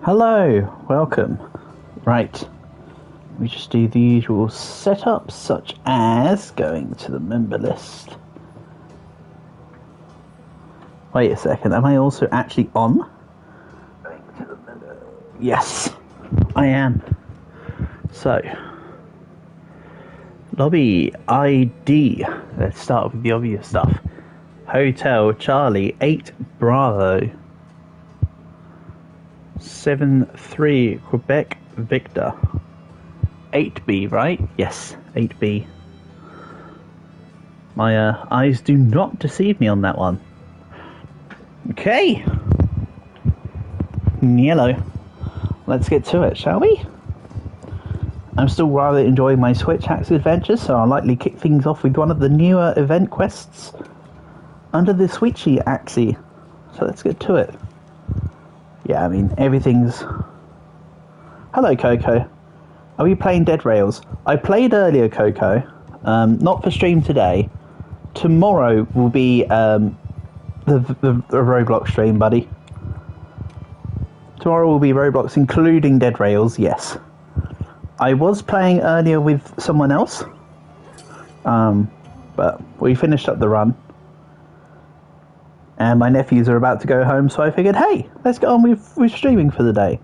Hello, welcome. Right, we just do the usual setup, such as going to the member list. Wait a second, am I also actually on? Yes, I am. So, lobby ID. Let's start with the obvious stuff. Hotel Charlie 8 Bravo 7-3 Quebec Victor 8B, right? Yes, 8B. My eyes do not deceive me on that one. Okay. Yellow. Let's get to it, shall we? I'm still rather enjoying my Switch Axe adventure, so I'll likely kick things off with one of the newer event quests under the Switchy Axe. So let's get to it. Yeah, I mean, everything's... Hello, Coco. Are we playing Dead Rails? I played earlier, Coco. Not for stream today. Tomorrow will be the Roblox stream, buddy. Tomorrow will be Roblox, including Dead Rails, yes. I was playing earlier with someone else. But we finished up the run. And my nephews are about to go home, so I figured, hey, let's get on with streaming for the day.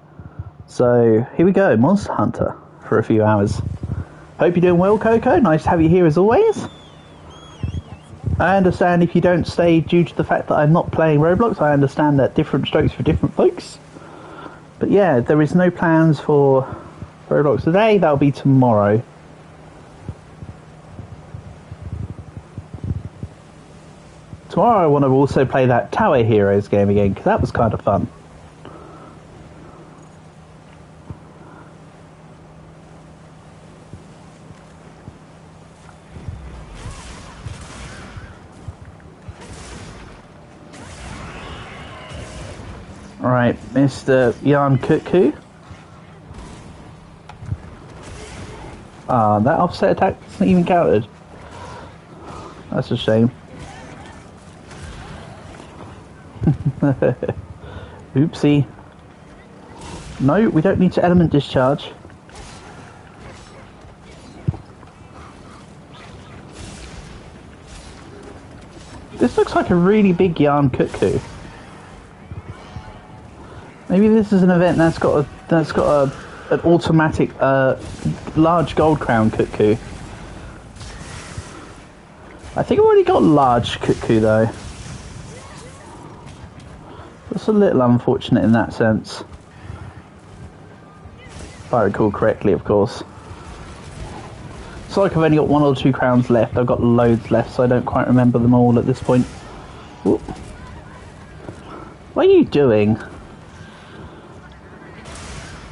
So, here we go, Monster Hunter, for a few hours. Hope you're doing well, Coco. Nice to have you here as always. I understand if you don't stay due to the fact that I'm not playing Roblox. I understand that different strokes for different folks. But yeah, there is no plans for Roblox today. That'll be tomorrow. Tomorrow I want to also play that Tower Heroes game again, because that was kind of fun. Alright, Mr. Yarn Cuckoo. Ah, that offset attack isn't even counted. That's a shame. Oopsie. No, we don't need to element discharge. This looks like a really big yarn cuckoo. Maybe this is an event that's got an automatic large gold crown cuckoo. I think I've already got large cuckoo though. It's a little unfortunate in that sense. If I recall correctly, of course. It's like I've only got 1 or 2 crowns left. I've got loads left, so I don't quite remember them all at this point. Ooh. What are you doing?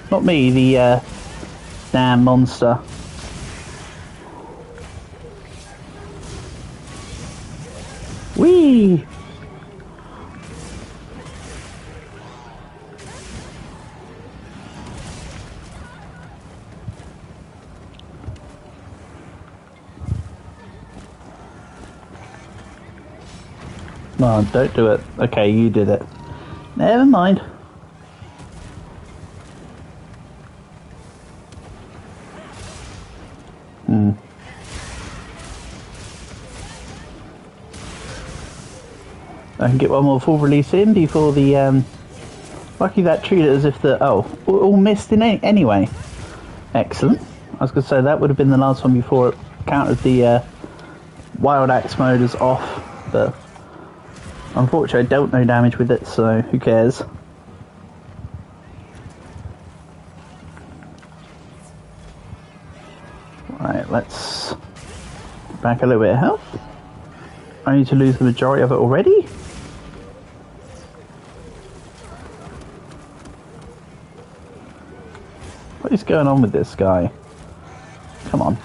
Not me, the damn monster. Whee! No, don't do it. Okay, you did it. Never mind. I can get one more full release in before the, lucky that treated it as if the, oh, all missed in anyway. Excellent. I was going to say that would have been the last one before it counted the, Wild Axe mode as off, but unfortunately I don't know damage with it, so who cares. Right, let's back a little bit of health. I need to lose the majority of it already. What is going on with this guy? Come on.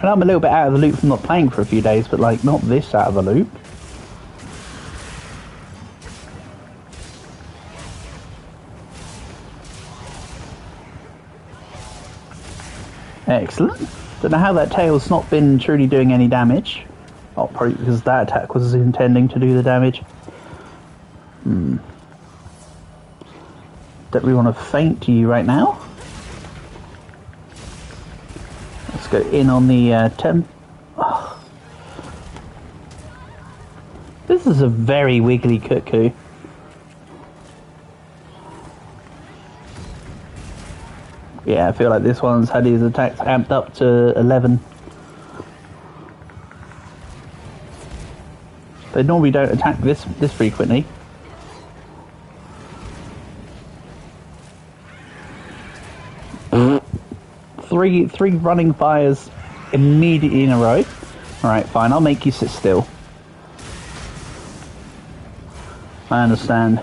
And I'm a little bit out of the loop from not playing for a few days, but like not this out of the loop. Excellent. Don't know how that tail's not been truly doing any damage. Oh, probably because that attack was intending to do the damage. Don't really want to feint you right now. Let's go in on the temp. Oh. This is a very wiggly cuckoo. Yeah, I feel like this one's had his attacks amped up to 11. They normally don't attack this frequently. Three running fires immediately in a row. Alright, fine, I'll make you sit still. I understand.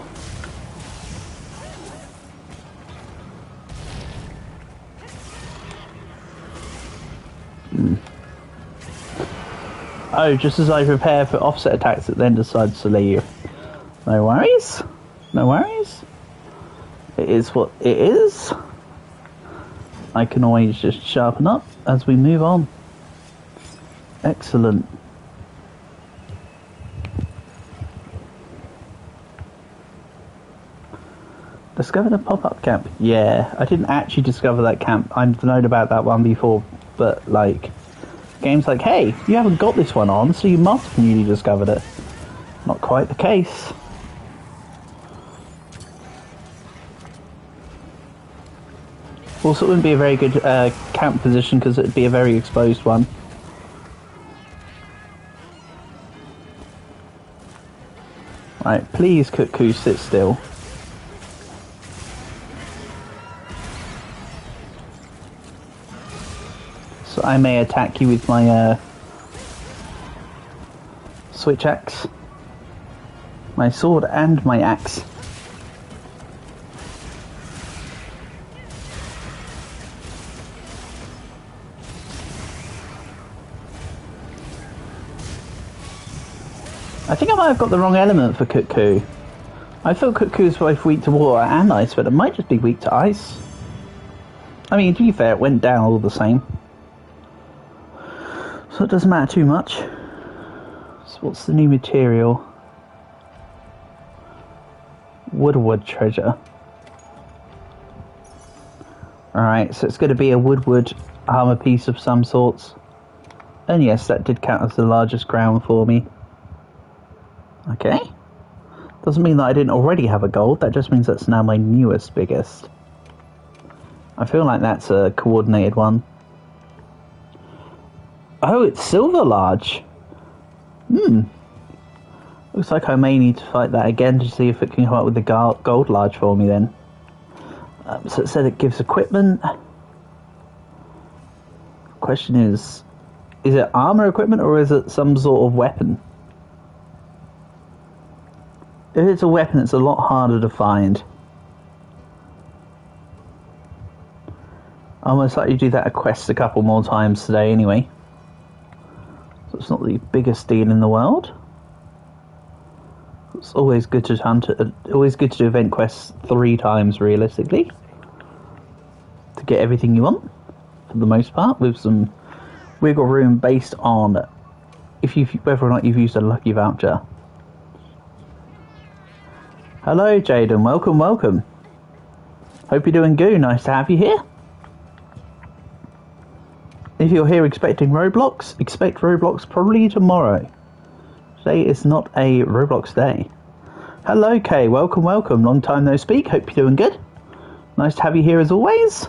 Oh, just as I prepare for offset attacks, it then decides to leave. No worries. No worries. It is what it is. I can always just sharpen up as we move on. Excellent. Discovered a pop-up camp. Yeah, I didn't actually discover that camp. I've known about that one before, but like, game's like, hey, you haven't got this one on, so you must have newly discovered it. Not quite the case. Also, it wouldn't be a very good camp position because it would be a very exposed one. Right, please, Cuckoo, sit still. So I may attack you with my switch axe, my sword, and my axe. I think I might have got the wrong element for Cuckoo. I thought Cuckoo was both weak to water and ice, but it might just be weak to ice. I mean, to be fair, it went down all the same. So it doesn't matter too much. So what's the new material? Woodward treasure. Alright, so it's going to be a woodward armor piece of some sorts. And yes, that did count as the largest ground for me. Okay. Doesn't mean that I didn't already have a gold, that just means that's now my newest biggest. I feel like that's a coordinated one. Oh, it's silver large. Looks like I may need to fight that again to see if it can come up with the gold large for me then. So it said it gives equipment. Question is it armor equipment or is it some sort of weapon? If it's a weapon, it's a lot harder to find. I'll most likely do that quest a couple more times today anyway. So it's not the biggest deal in the world. It's always good to always good to do event quests 3 times realistically to get everything you want for the most part, with some wiggle room based on whether or not you've used a lucky voucher. Hello, Jaden. Welcome, welcome. Hope you're doing good. Nice to have you here. If you're here expecting Roblox, expect Roblox probably tomorrow. Today is not a Roblox day. Hello, Kay. Welcome, welcome. Long time no speak. Hope you're doing good. Nice to have you here as always.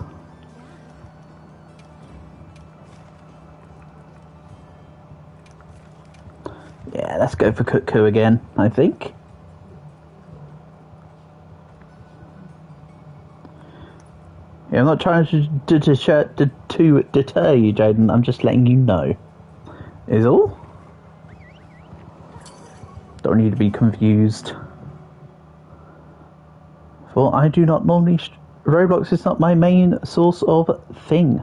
Yeah, let's go for Cuckoo again, I think. Yeah, I'm not trying to deter you, Jaden. I'm just letting you know. Is all. Don't need to be confused. For I do not normally... Roblox is not my main source of thing.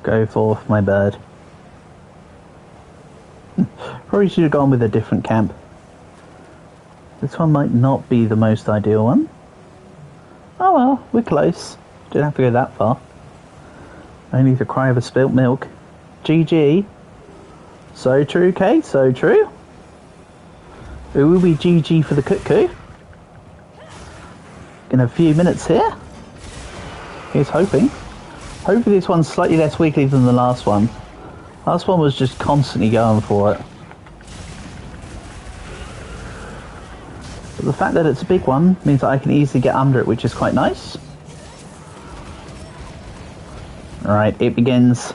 Go forth, my bird. Probably should have gone with a different camp. This one might not be the most ideal one. Oh well, we're close. Didn't have to go that far. Only the cry of a spilt milk. GG. So true, Kate, so true. It will be GG for the cuckoo. In a few minutes here. Here's hoping. Hopefully this one's slightly less wiggly than the last one. Last one was just constantly going for it. But the fact that it's a big one means that I can easily get under it, which is quite nice. Alright, it begins.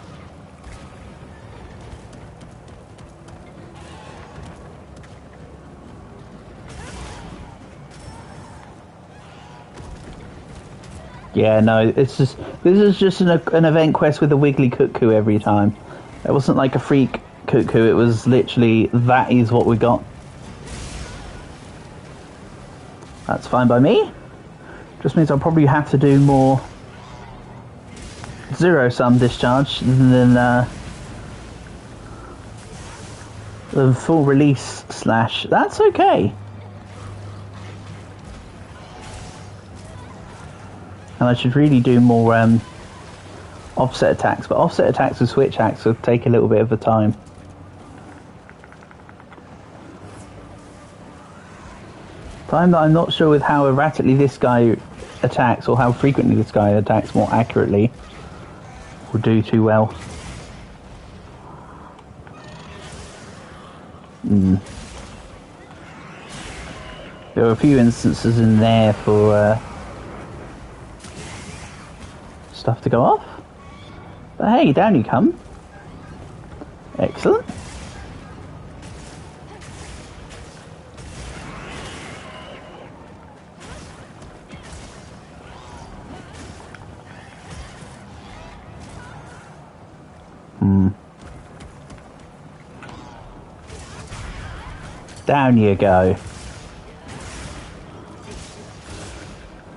Yeah, no, it's just, this is just an event quest with a wiggly cuckoo every time. It wasn't like a freak cuckoo, it was literally, that is what we got. That's fine by me. Just means I'll probably have to do more zero-sum discharge than the full release slash. That's okay. And I should really do more offset attacks, but offset attacks with switch hacks will take a little bit of the time. Time that I'm not sure with how erratically this guy attacks, or how frequently this guy attacks more accurately, will do too well. There were a few instances in there for stuff to go off. But hey, down you come. Excellent. Down you go.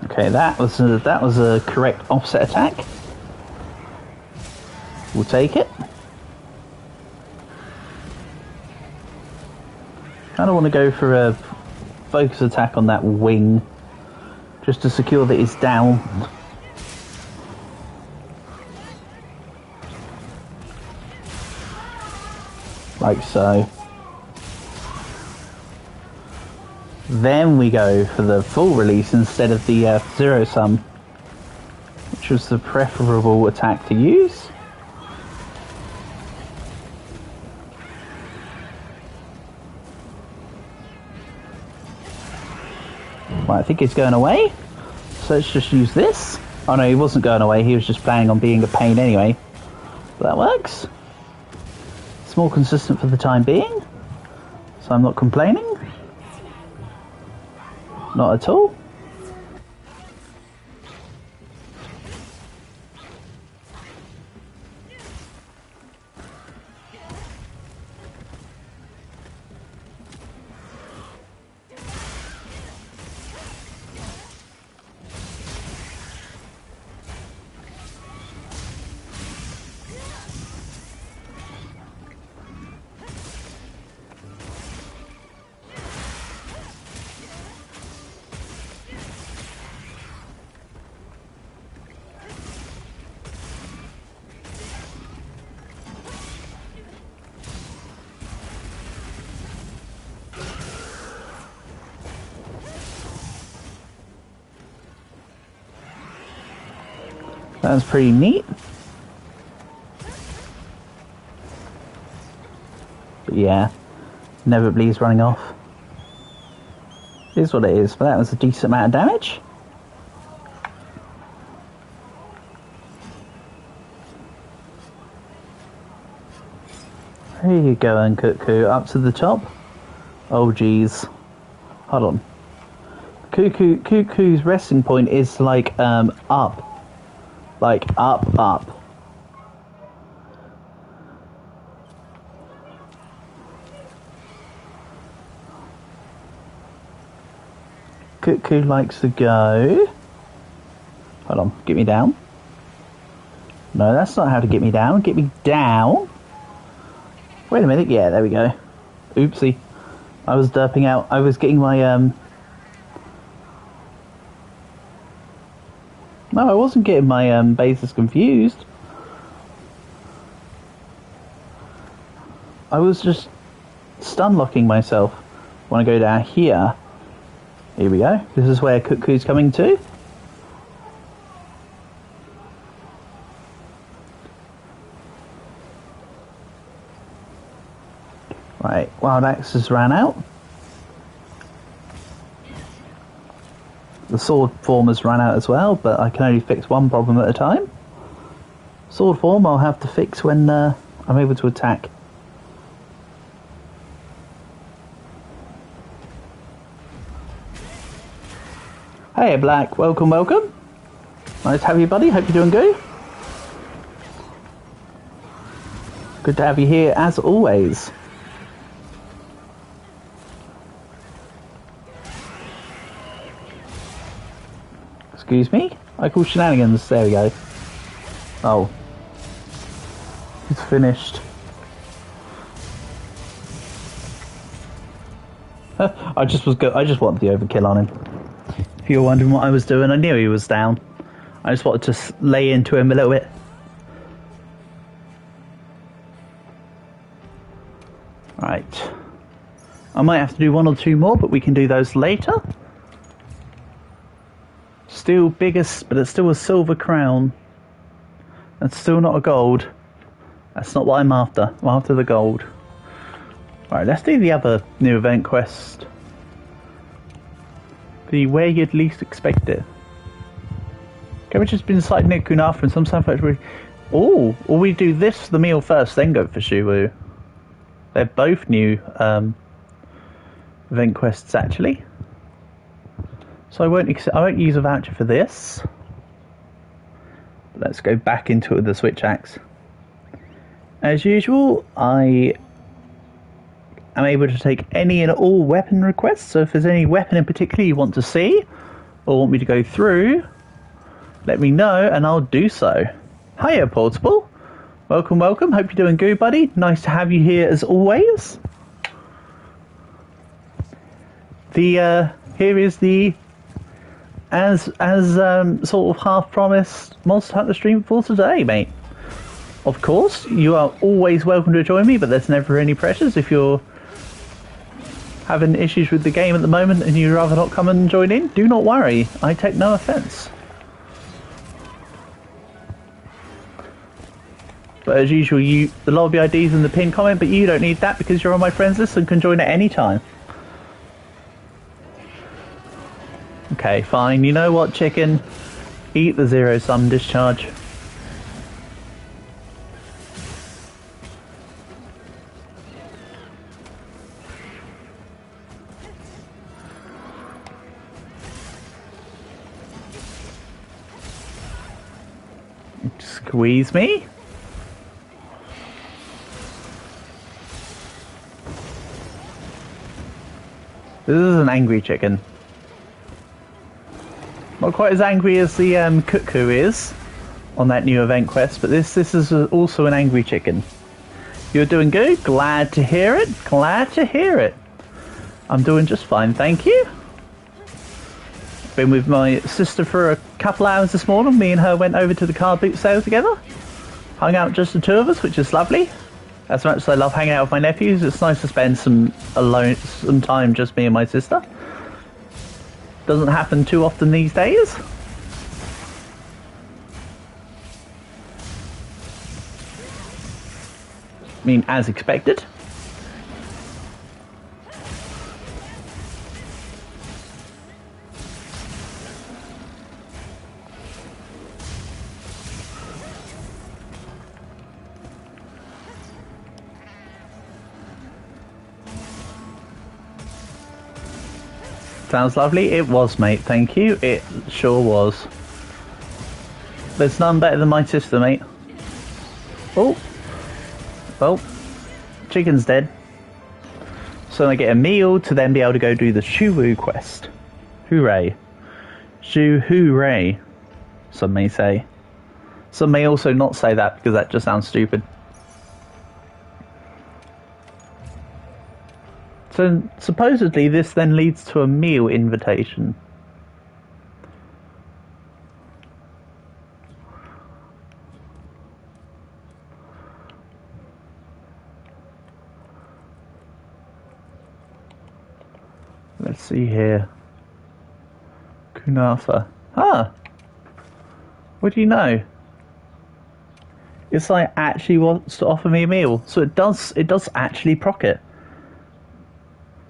Okay, that was a correct offset attack. We'll take it. Kind of want to go for a focus attack on that wing, just to secure that it's down. Like so. Then we go for the full release instead of the zero sum, which was the preferable attack to use. Right, I think he's going away, so let's just use this. Oh no, he wasn't going away, he was just planning on being a pain anyway. But that works. It's more consistent for the time being, so I'm not complaining. Not at all. That was pretty neat. But yeah, inevitably running off. It is what it is, but that was a decent amount of damage. There you go, and Cuckoo, up to the top. Oh geez. Hold on. Cuckoo's resting point is like up. Like up. Cuckoo likes to go. Hold on, get me down. No, that's not how to get me down. Get me down. Wait a minute, yeah, there we go. Oopsie. I was derping out. I was getting my, No, I wasn't getting my, bases confused. I was just stun locking myself. When I go down here. Here we go. This is where Cuckoo's coming to. Right, Wild Axe has ran out. The sword form has run out as well, but I can only fix one problem at a time. Sword form I'll have to fix when I'm able to attack. Hey Black, welcome, welcome. Nice to have you, buddy. Hope you're doing good. Good to have you here as always. Excuse me? I call shenanigans. There we go. Oh. It's finished. I just wanted the overkill on him. If you're wondering what I was doing, I knew he was down. I just wanted to lay into him a little bit. Right. I might have to do one or two more, but we can do those later. Still biggest, but it's still a silver crown. That's still not a gold. That's not what I'm after. I'm after the gold. Right, let's do the other new event quest. The where you'd least expect it. Okay, we've just been sighting Nick Kunafra and some stuff actually. Oh, or we do this for the meal first, then go for Shuwu. They're both new event quests actually. So I won't use a voucher for this. Let's go back into it with the switch axe. As usual, I am able to take any and all weapon requests. So if there's any weapon in particular you want to see or want me to go through, let me know and I'll do so. Hiya, Portable. Welcome, welcome. Hope you're doing good, buddy. Nice to have you here as always. Here is the as sort of half promised Monster Hunter stream for today, mate. Of course, you are always welcome to join me, but there's never any pressures. If you're having issues with the game at the moment and you'd rather not come and join in, do not worry. I take no offence. But as usual, the lobby ID's in the pinned comment, but you don't need that because you're on my friends list and can join at any time. Okay, fine. You know what, chicken? Eat the zero-sum discharge. Squeeze me. This is an angry chicken. Not quite as angry as the cuckoo is on that new event quest, but this is also an angry chicken. You're doing good? Glad to hear it. Glad to hear it. I'm doing just fine, thank you. Been with my sister for a couple hours this morning. Me and her went over to the car boot sale together. Hung out just the two of us, which is lovely. As much as I love hanging out with my nephews, it's nice to spend some time just me and my sister. Doesn't happen too often these days. I mean, as expected. Sounds lovely. It was, mate. Thank you. It sure was. There's none better than my sister, mate. Oh. Well, chicken's dead. So I get a meal to then be able to go do the Shuwu quest. Hooray. Hooray. Some may say. Some may also not say that because that just sounds stupid. So supposedly this then leads to a meal invitation. Let's see here. Kunafa. Ah! What do you know? It's like actually wants to offer me a meal. So it does actually proc it.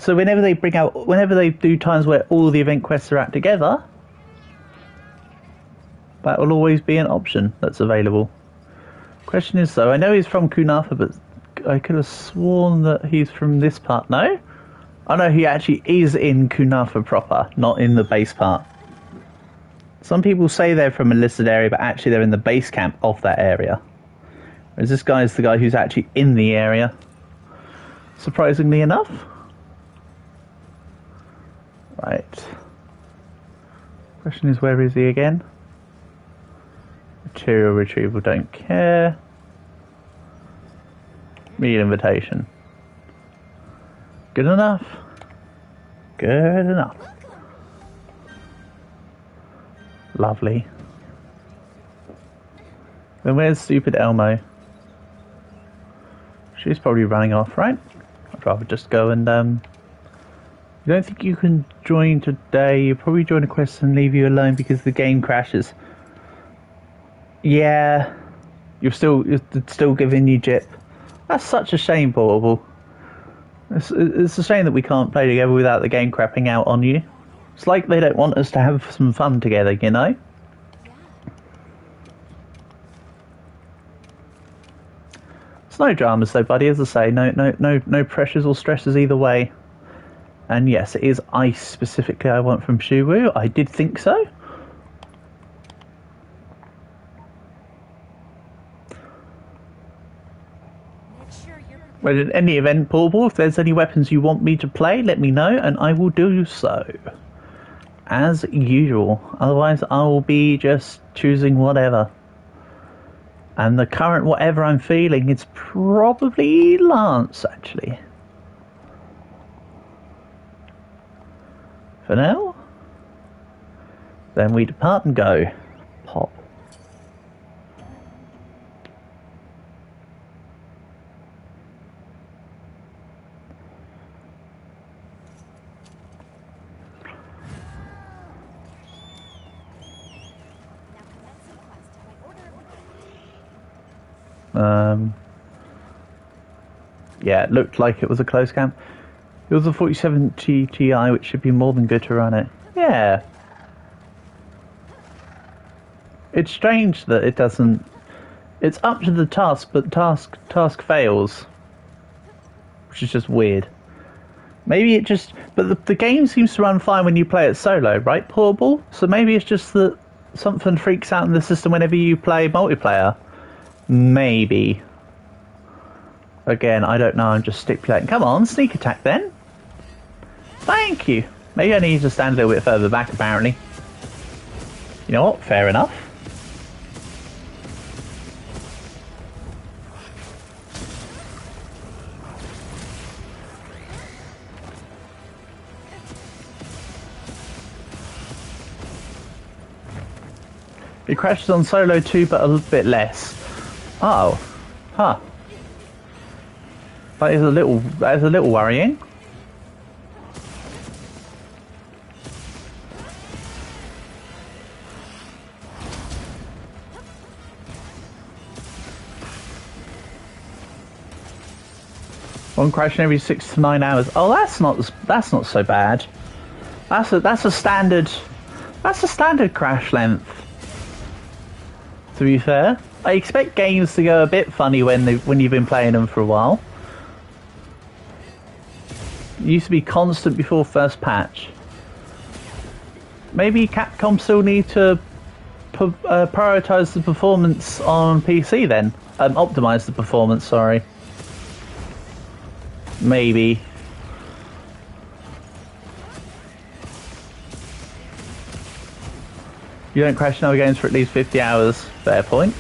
So whenever they do times where all the event quests are at together, that will always be an option that's available. Question is though, I know he's from Kunafa, but I could have sworn that he's from this part. No? Oh no, he actually is in Kunafa proper, not in the base part. Some people say they're from a listed area, but actually they're in the base camp of that area. Whereas this guy is the guy who's actually in the area. Surprisingly enough. Right. Question is, where is he again? Material retrieval, don't care. Meal invitation. Good enough. Good enough. Lovely. Then where's stupid Elmo? She's probably running off, right? I'd rather just go and you don't think you can join today? You probably join a quest and leave you alone because the game crashes. Yeah. You're still giving you jip. That's such a shame, Portable. It's a shame that we can't play together without the game crapping out on you. It's like they don't want us to have some fun together, you know? It's no dramas though, buddy, as I say, no pressures or stresses either way. And yes, it is ice specifically I want from Shuwu. I did think so. Well, in any event, Portable, if there's any weapons you want me to play, let me know and I will do so. As usual. Otherwise, I will be just choosing whatever. And the current whatever I'm feeling is probably Lance, actually. For now. Then we depart and go. Pop. Yeah, it looked like it was a close camp. It was a 47 GTI, which should be more than good to run it. Yeah. It's strange that it doesn't... It's up to the task, but task fails. Which is just weird. Maybe it just... But the game seems to run fine when you play it solo, right, Portable? So maybe it's just that something freaks out in the system whenever you play multiplayer. Maybe. Again, I don't know, I'm just stipulating. Come on, sneak attack then. Thank you. Maybe I need to stand a little bit further back, apparently. You know what? Fair enough. It crashes on solo too, but a little bit less. Oh. Huh. That is a little worrying. One crash every 6 to 9 hours. Oh, that's not so bad. That's a standard crash length. To be fair, I expect games to go a bit funny when you've been playing them for a while. It used to be constant before first patch. Maybe Capcom still need to prioritize the performance on PC then. Optimize the performance, sorry. Maybe. You don't crash no games for at least 50 hours. Fair point.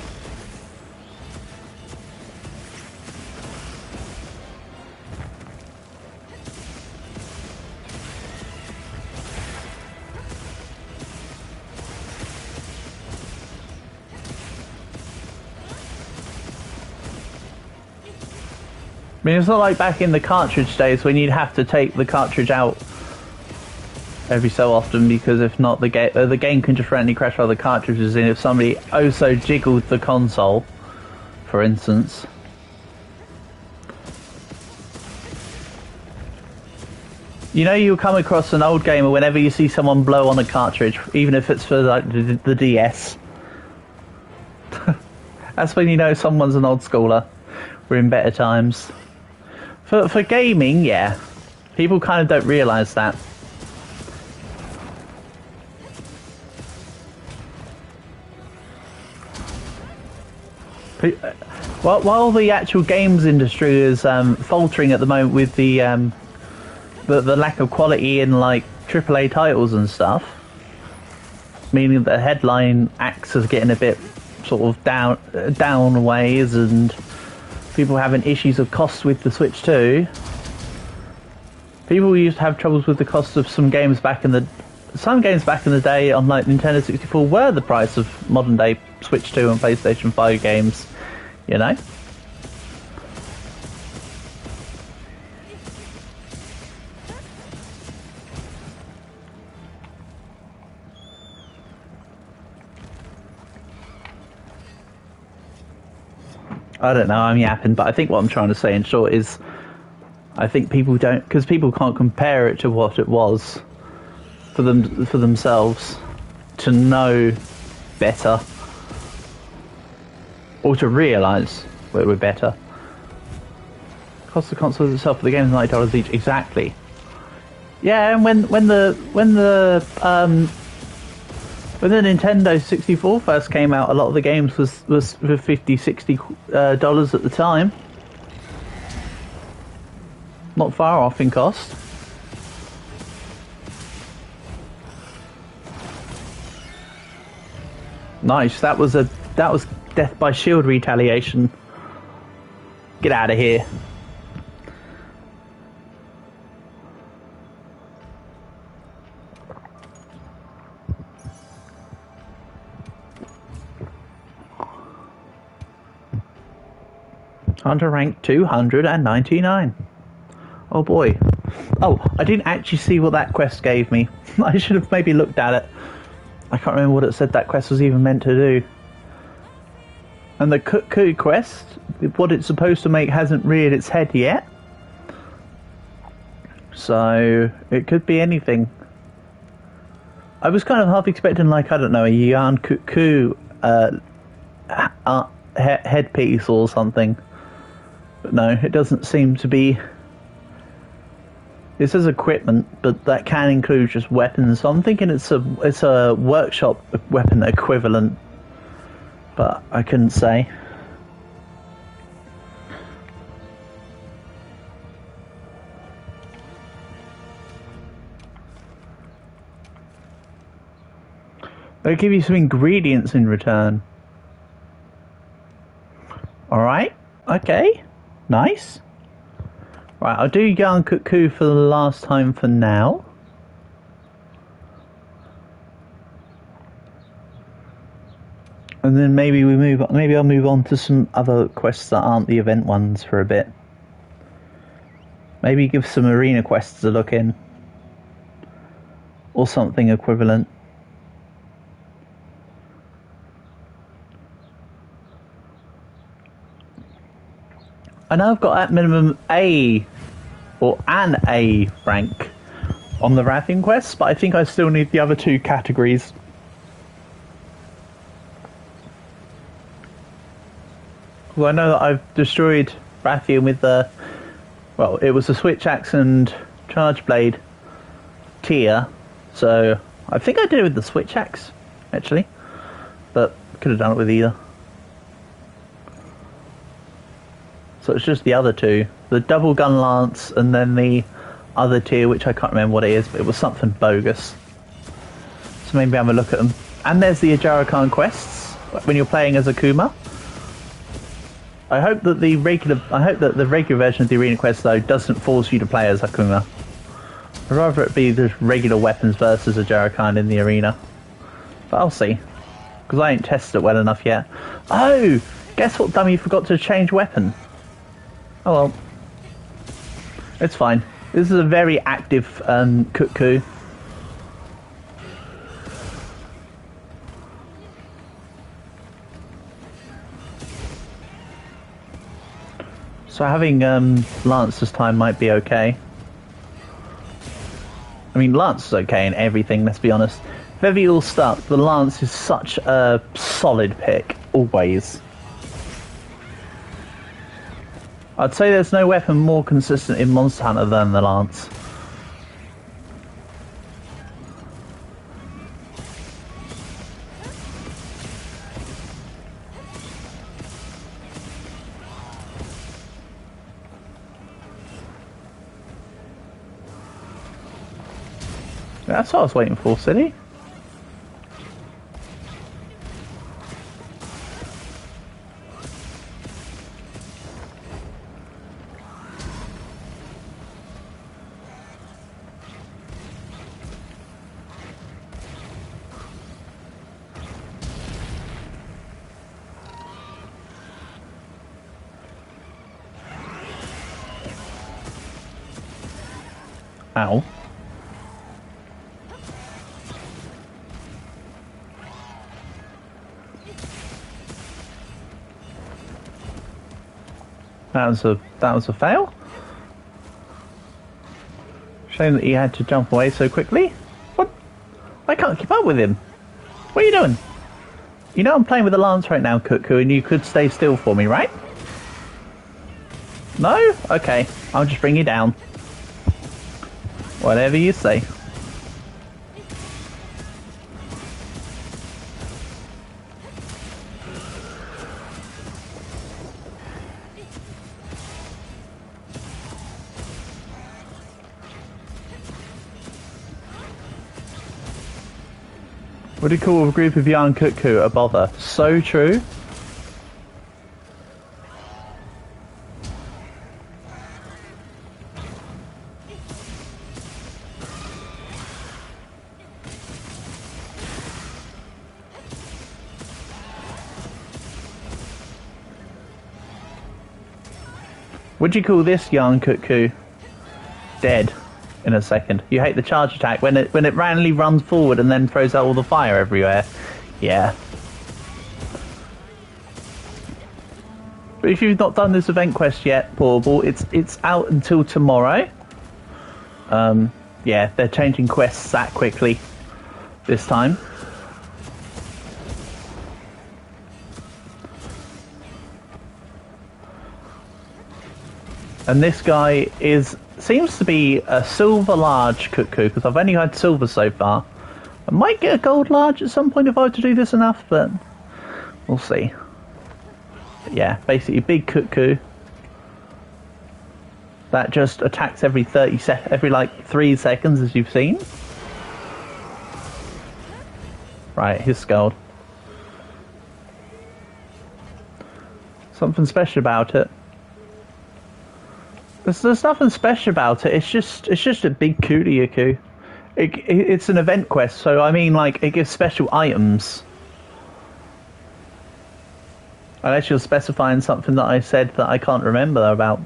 mean, it's not like back in the cartridge days when you'd have to take the cartridge out every so often, because if not, the game can just randomly crash while the cartridge is in if somebody so jiggled the console, for instance. You know, you'll come across an old gamer whenever you see someone blow on a cartridge, even if it's for like the DS. That's when you know someone's an old schooler. We're in better times. For gaming, yeah. People kind of don't realise that. While the actual games industry is faltering at the moment with the lack of quality in like AAA titles and stuff, meaning that headline acts as getting a bit sort of down ways, and people having issues of costs with the Switch 2. People used to have troubles with the cost of some games back in the day on like Nintendo 64 were the price of modern day Switch 2 and PlayStation 5 games, you know? I don't know, I'm yapping, but I think what I'm trying to say in short is I think people don't, because people can't compare it to what it was for themselves to know better or to realise that we're better. Cost of the console itself for the game is $90 each, exactly. Yeah, and when the Nintendo 64 first came out, a lot of the games was for $50-$60 dollars at the time. Not far off in cost. Nice. That was Death by Shield retaliation. Get out of here. Hunter rank 299. Oh boy. Oh, I didn't actually see what that quest gave me. I should have maybe looked at it. I can't remember what it said that quest was even meant to do. And the Cuckoo quest, what it's supposed to make hasn't reared its head yet. So, it could be anything. I was kind of half expecting, like, I don't know, a yarn Cuckoo headpiece or something. But no, it doesn't seem to be. It says equipment, but that can include just weapons. So I'm thinking it's a workshop weapon equivalent, but I couldn't say. They'll give you some ingredients in return. Alright, okay, nice. Right, I'll do Yarn Cuckoo for the last time for now. And then maybe we move on, maybe I'll move on to some other quests that aren't the event ones for a bit. Maybe give some arena quests a look in. Or something equivalent. I know I've got at minimum A or an A rank on the Rathian quests, but I think I still need the other two categories. Well, I know that I've destroyed Rathian with the, well, it was a Switch Axe and Charge Blade tier, so I think I did it with the Switch Axe, actually, but could have done it with either. So it's just the other two, the double gun lance and then the other tier, which I can't remember what it is, but it was something bogus. So maybe have a look at them. And there's the Ajara Khan quests when you're playing as Akuma. I hope that the regular version of the arena quest though doesn't force you to play as Akuma. I'd rather it be just regular weapons versus Ajara Khan in the arena. But I'll see, because I ain't tested it well enough yet. Oh, guess what? Dummy forgot to change weapon. Oh well. It's fine. This is a very active cuckoo. So having Lance this time might be okay. I mean, Lance is okay in everything, let's be honest. If ever you're stuck, the Lance is such a solid pick, always. I'd say there's no weapon more consistent in Monster Hunter than the Lance. That's what I was waiting for, City. Ow. That was a fail. Shame that he had to jump away so quickly. What? I can't keep up with him. What are you doing? You know I'm playing with the Lance right now, Cuckoo, and you could stay still for me, right? No? Okay, I'll just bring you down. Whatever you say. What do you call a group of young cuckoo a bother? So true. What do you call this young cuckoo? Dead. In a second. You hate the charge attack when it randomly runs forward and then throws out all the fire everywhere. Yeah. But if you've not done this event quest yet, Portable, it's out until tomorrow. Yeah, they're changing quests that quickly this time. And this guy seems to be a silver large cuckoo, because I've only had silver so far. I might get a gold large at some point if I were to do this enough, but we'll see. But yeah, basically big cuckoo that just attacks every like 3 seconds, as you've seen. Right, he's skulled. Something special about it. There's nothing special about it. It's just a big Kudiaku. It's an event quest, so I mean, like, it gives special items. Unless you're specifying something that I said that I can't remember about.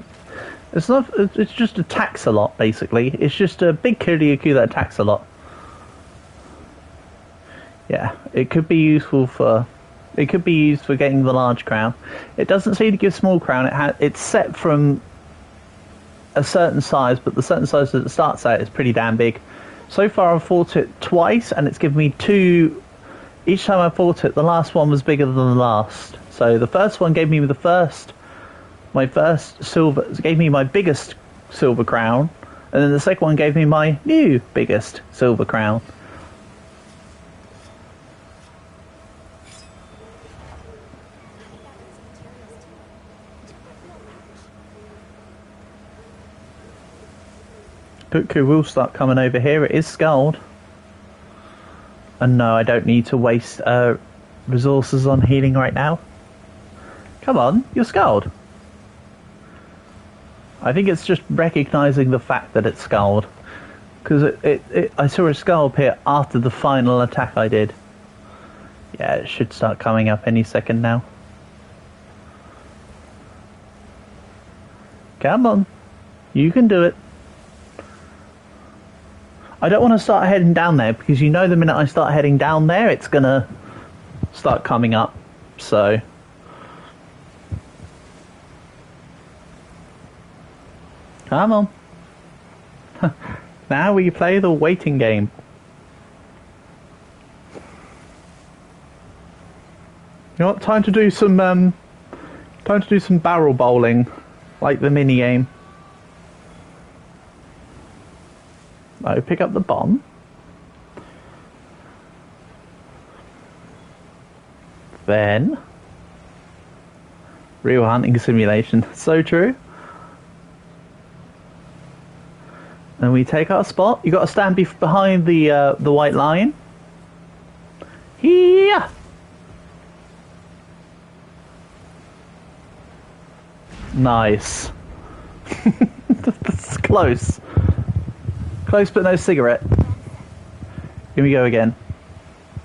It's not. It's just attacks a lot, basically. It's just a big Kudiaku that attacks a lot. Yeah, it could be useful for. It could be used for getting the large crown. It doesn't seem to give small crown. It's set from a certain size, but the certain size that it starts at is pretty damn big. So far I've fought it twice and it's given me 2. Each time I fought it, the last one was bigger than the last. So the first one gave me my first silver, gave me my biggest silver crown, and then the second one gave me my new biggest silver crown. Cuckoo will start coming over here. It is skulled. And no, I don't need to waste resources on healing right now. Come on, you're skulled. I think it's just recognising the fact that it's skulled. Because I saw a skull appear after the final attack I did. Yeah, it should start coming up any second now. Come on. You can do it. I don't want to start heading down there because you know the minute I start heading down there, it's going to start coming up. So... Come on. Now we play the waiting game. You know what? Time to do some barrel bowling, like the mini game. Oh, pick up the bomb. Then real hunting simulation. So true. And we take our spot. You got to stand behind the white line. Yeah. Nice. That's close. Close, but no cigarette. Here we go again.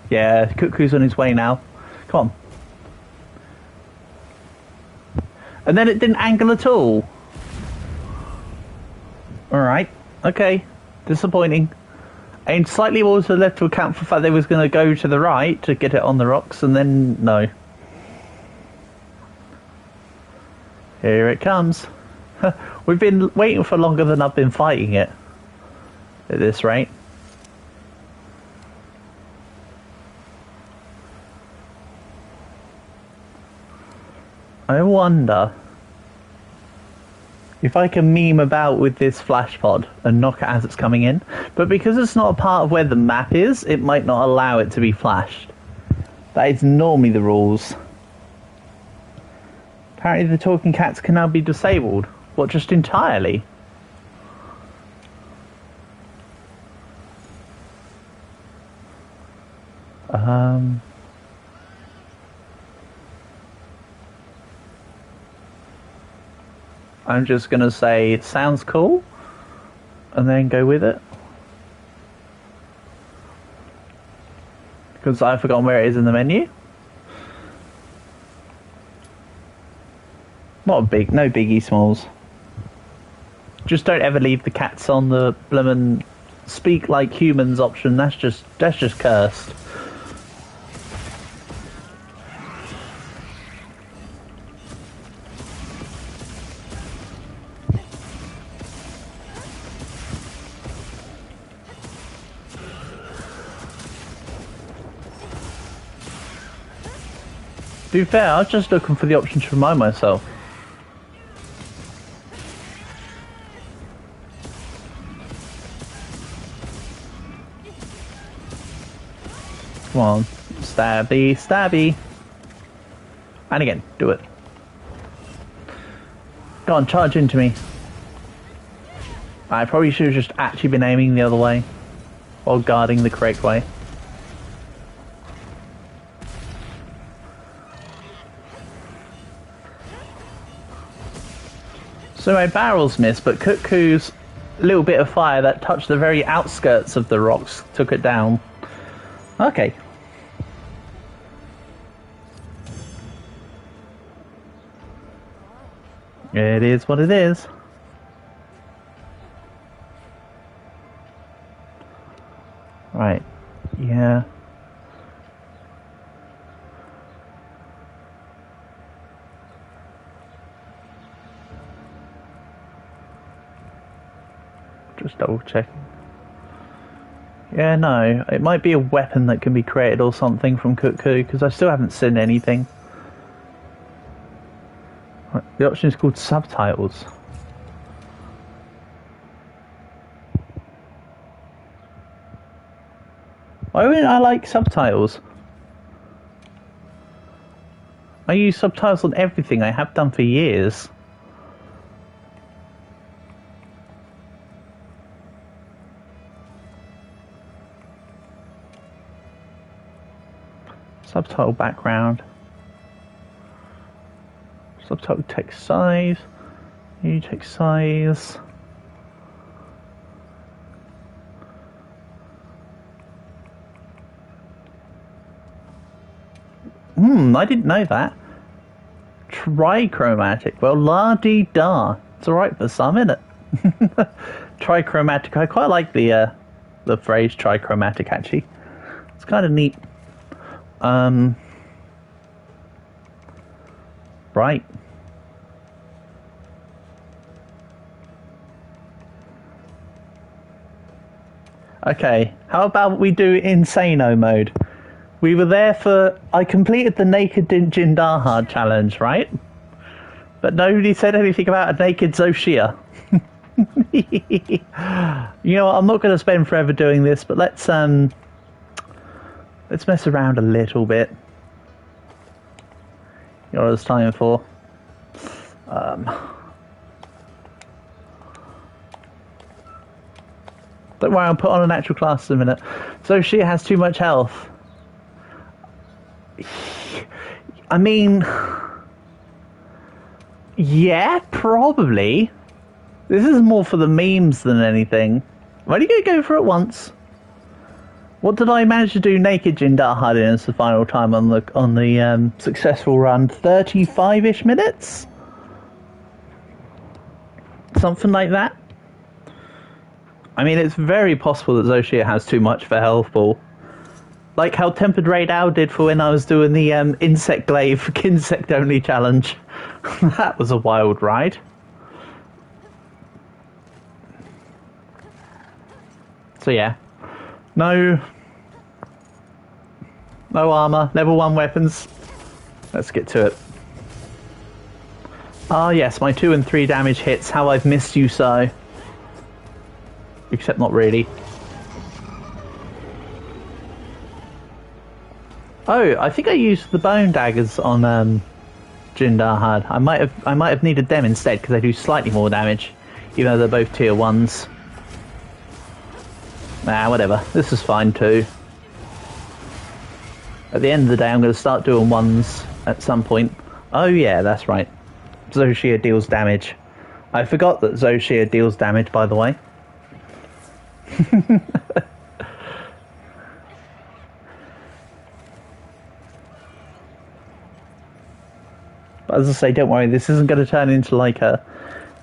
Yeah, Cuckoo's on his way now. Come on. And then it didn't angle at all. Alright. Okay, disappointing. Aimed slightly more to the left to account for the fact they was going to go to the right to get it on the rocks, and then no. Here it comes. We've been waiting for longer than I've been fighting it, at this rate. I wonder if I can meme about with this flash pod and knock it as it's coming in, but because it's not a part of where the map is, it might not allow it to be flashed. That is normally the rules. Apparently the talking cats can now be disabled. What, just entirely? I'm just going to say, it sounds cool, and then go with it. Because I've forgotten where it is in the menu. Not a big, no biggie smalls. Just don't ever leave the cats on the bloomin' speak like humans option. That's just cursed. To be fair, I was just looking for the option to remind myself. Come on. Stabby, stabby. And again, do it. Go on, charge into me. I probably should have just actually been aiming the other way, while guarding the correct way. So my barrels missed, but Cuckoo's little bit of fire that touched the very outskirts of the rocks took it down. Okay. It is what it is. Right. Yeah. Just double checking. Yeah, no, it might be a weapon that can be created or something from Cuckoo, because I still haven't seen anything. Right, the option is called subtitles. Why wouldn't I like subtitles? I use subtitles on everything. I have done for years. Subtitle background. Subtitle text size. New text size. I didn't know that. Trichromatic. Well, la-dee-da. It's alright for some, isn't it? Trichromatic. I quite like the the phrase trichromatic, actually. It's kind of neat. Right. Okay, how about we do Insano mode? We were there for... I completed the Naked Jindarhad challenge, right? But nobody said anything about a naked Zoshia. You know what, I'm not going to spend forever doing this, but let's mess around a little bit. You know what it's time for? Don't worry, I'll put on an actual class in a minute. Zoshia has too much health. I mean... yeah, probably. This is more for the memes than anything. I'm only going to go for it once. What did I manage to do naked Jindarhad in as the final time on the successful run? 35-ish minutes? Something like that. I mean, it's very possible that Zoshia has too much for health ball. Like how Tempered Raid Owl did for when I was doing the Insect Glaive Insect Only challenge. That was a wild ride. So yeah. No armor, level 1 weapons. Let's get to it. Ah yes, my 2 and 3 damage hits. How I've missed you so. Except not really. Oh, I think I used the bone daggers on Jindarhad. I might have needed them instead because they do slightly more damage, even though they're both tier 1s. Nah, whatever. This is fine too. At the end of the day, I'm going to start doing 1s at some point. Oh yeah, that's right. Zoshia deals damage. I forgot that Zoshia deals damage, by the way. But as I say, don't worry, this isn't going to turn into like a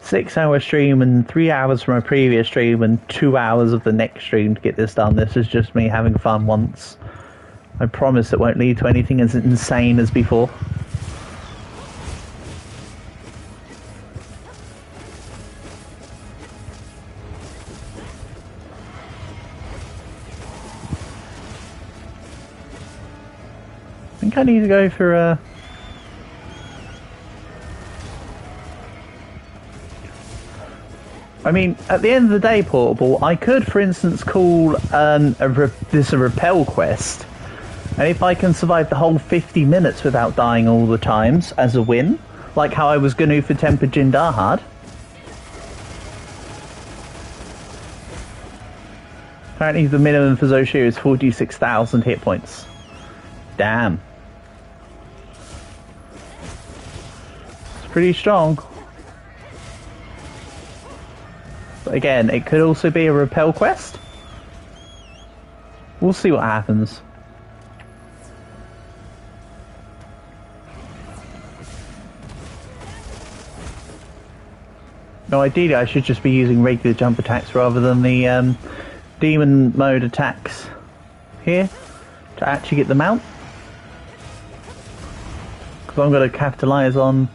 6-hour stream and 3 hours from a previous stream and 2 hours of the next stream to get this done. This is just me having fun once. I promise it won't lead to anything as insane as before. I think I need to go for a... I mean, at the end of the day, Portable, I could, for instance, call this a repel quest. And if I can survive the whole 50 minutes without dying all the times as a win, like how I was going to for Tempered Jindarhad. Apparently the minimum for Zoshia is 46,000 hit points. Damn. It's pretty strong. But again, it could also be a repel quest. We'll see what happens. No, ideally I should just be using regular jump attacks rather than the demon mode attacks here to actually get them out. Because I'm going to capitalise on...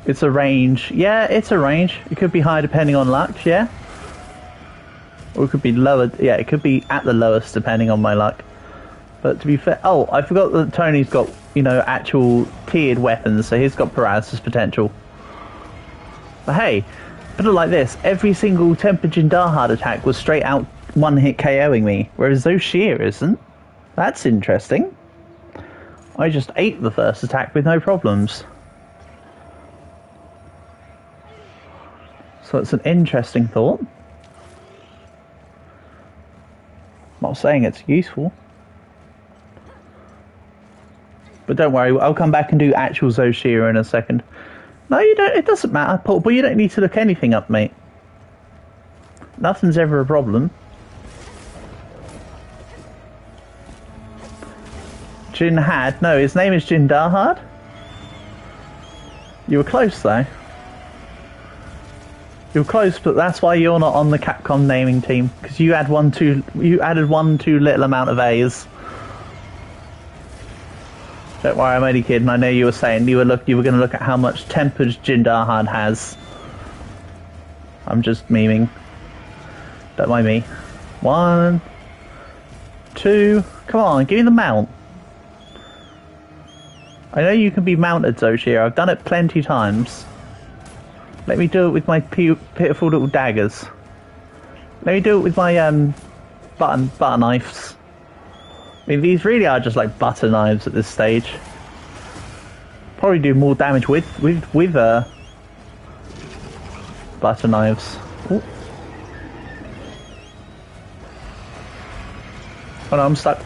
It's a range. Yeah, it's a range. It could be high depending on luck, yeah. Or it could be lower. Yeah, it could be at the lowest depending on my luck. But to be fair... Oh, I forgot that Tony's got, you know, actual tiered weapons, so he's got paralysis potential. But hey, put it like this, every single Tempered Jindarhad attack was straight out one-hit KOing me, whereas Zoshia isn't. That's interesting. I just ate the first attack with no problems. So it's an interesting thought. Not saying it's useful. But don't worry, I'll come back and do actual Zoshia in a second. No, you don't. It doesn't matter, Paul. But you don't need to look anything up, mate. Nothing's ever a problem. Jinhad? No, his name is Jindarhad. You were close, though. You're close, but that's why you're not on the Capcom naming team, because you added one too little amount of A's. Don't worry, I'm only kidding. I know you were saying you were going to look at how much tempers Jindahad has. I'm just memeing. Don't mind me. 1, 2. Come on, give me the mount. I know you can be mounted, Zoshia. I've done it plenty times. Let me do it with my pitiful little daggers. Let me do it with my butter knives. I mean, these really are just like butter knives at this stage. Probably do more damage with butter knives. Ooh. Oh no, I'm stuck.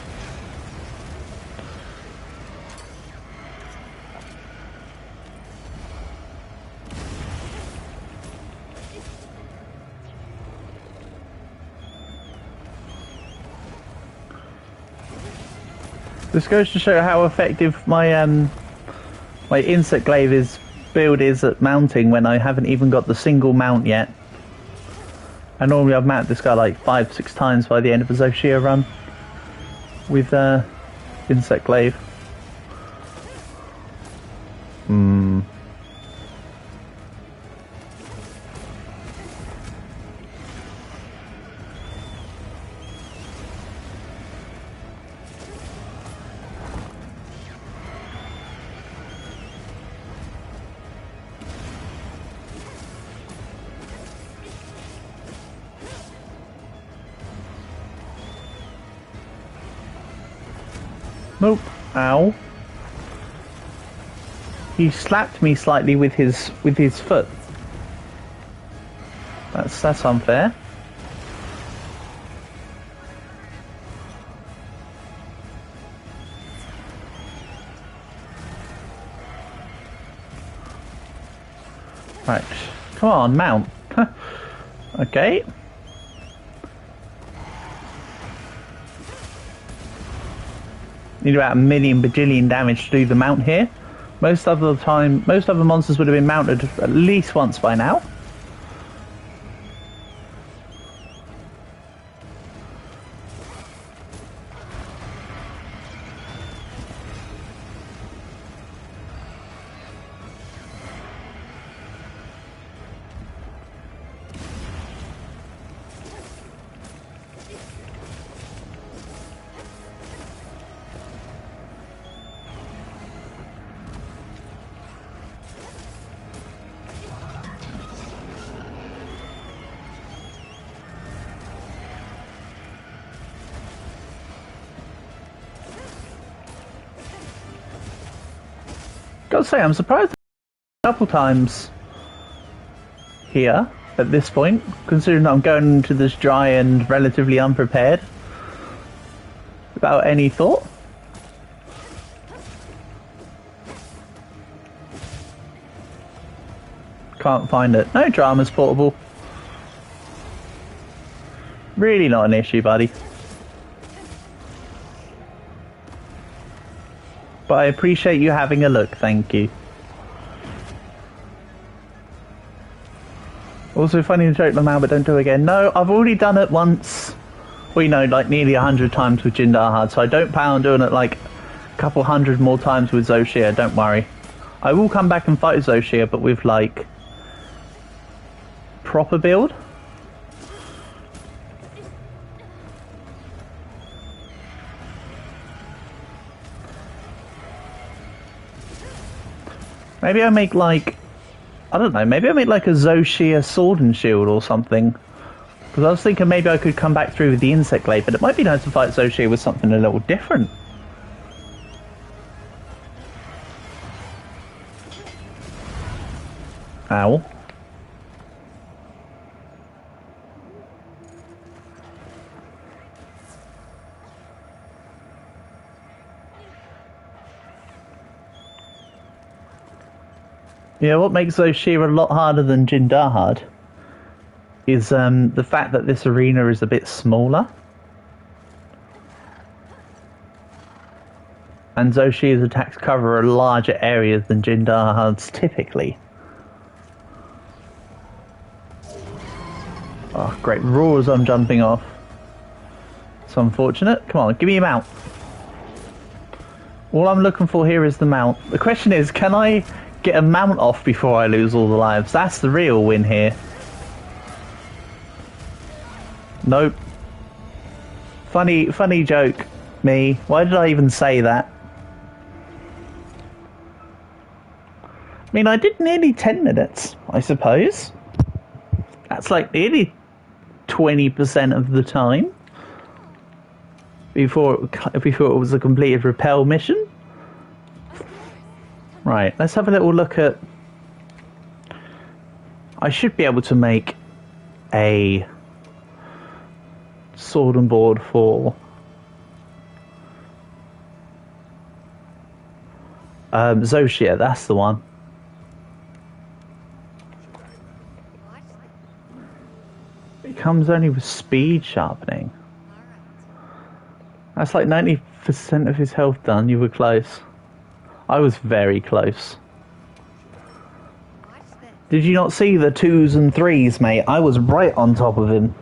This goes to show how effective my my insect glaive build is at mounting when I haven't even got the single mount yet. And normally I've mounted this guy like 5-6 times by the end of a Zoshia run with insect glaive. Nope. Ow. He slapped me slightly with his foot. That's unfair. Right. Come on, mount. Okay. Need about 1,000,000 bajillion damage to do the mount here. Most other monsters would have been mounted at least once by now. Gotta say, I'm surprised a couple times here at this point, considering that I'm going into this dry and relatively unprepared. Without any thought. Can't find it. No drama's portable. Really not an issue, buddy. But I appreciate you having a look, thank you. Also, funny to joke them out, but don't do it again. No, I've already done it once. Well, you know, like nearly 100 times with Jindahad, so I don't plan on doing it like a couple hundred more times with Zoshia, don't worry. I will come back and fight Zoshia, but with like proper build. Maybe I make like, I don't know, maybe I make like a Zoshia sword and shield or something. Because I was thinking maybe I could come back through with the insect glaive, but it might be nice to fight Zoshia with something a little different. Ow. Yeah, what makes Zoshia a lot harder than Jindahad is the fact that this arena is a bit smaller. And Zoshia's attacks cover larger areas than Jindahad's typically. Oh, great. Roars I'm jumping off. It's unfortunate. Come on, give me a mount. All I'm looking for here is the mount. The question is, can I get a mount off before I lose all the lives? That's the real win here. Nope. Funny joke, me. Why did I even say that? I mean, I did nearly 10 minutes, I suppose. That's like nearly 20% of the time. Before it was a completed repel mission. Right, let's have a little look at... I should be able to make a sword and board for Zoshia, that's the one. It comes only with speed sharpening. That's like 90% of his health done. You were close. I was very close. Did you not see the 2s and 3s, mate? I was right on top of him.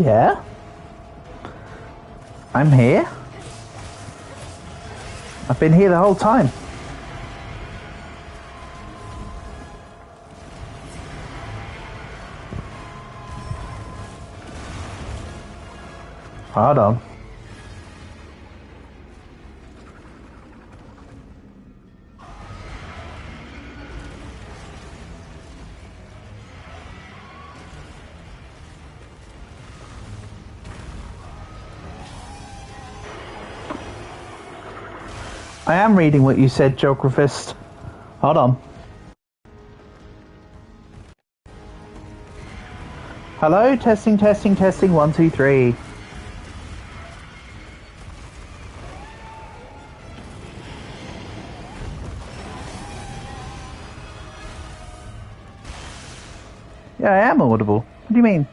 Yeah? I'm here. I've been here the whole time. Hold on. I am reading what you said, Geographist. Hold on. Hello, testing, testing, testing, 1, 2, 3. Yeah, I am audible. What do you mean?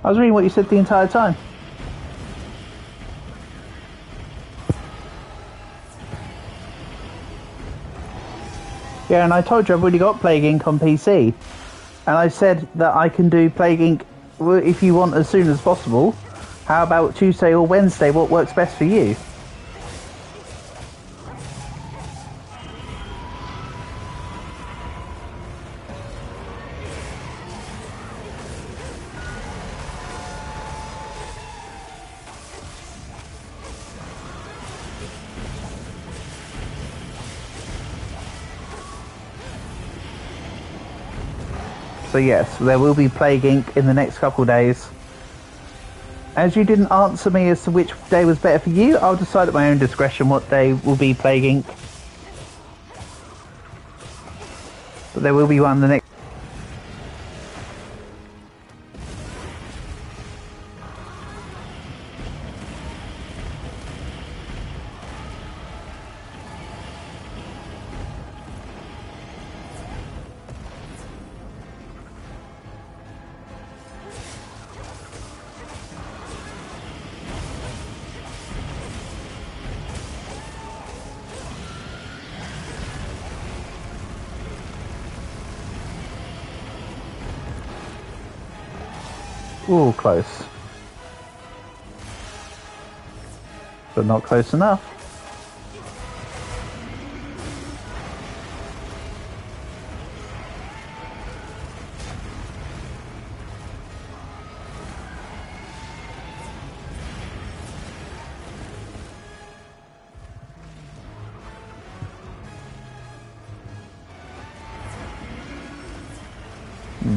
I was reading what you said the entire time. Yeah, and I told you I've already got Plague Inc. on PC. And I said that I can do Plague Inc. if you want as soon as possible. How about Tuesday or Wednesday? What works best for you? So yes, there will be Plague Inc. in the next couple of days. As you didn't answer me as to which day was better for you, I'll decide at my own discretion what day will be Plague Inc. But there will be one the next... Ooh, close. But not close enough.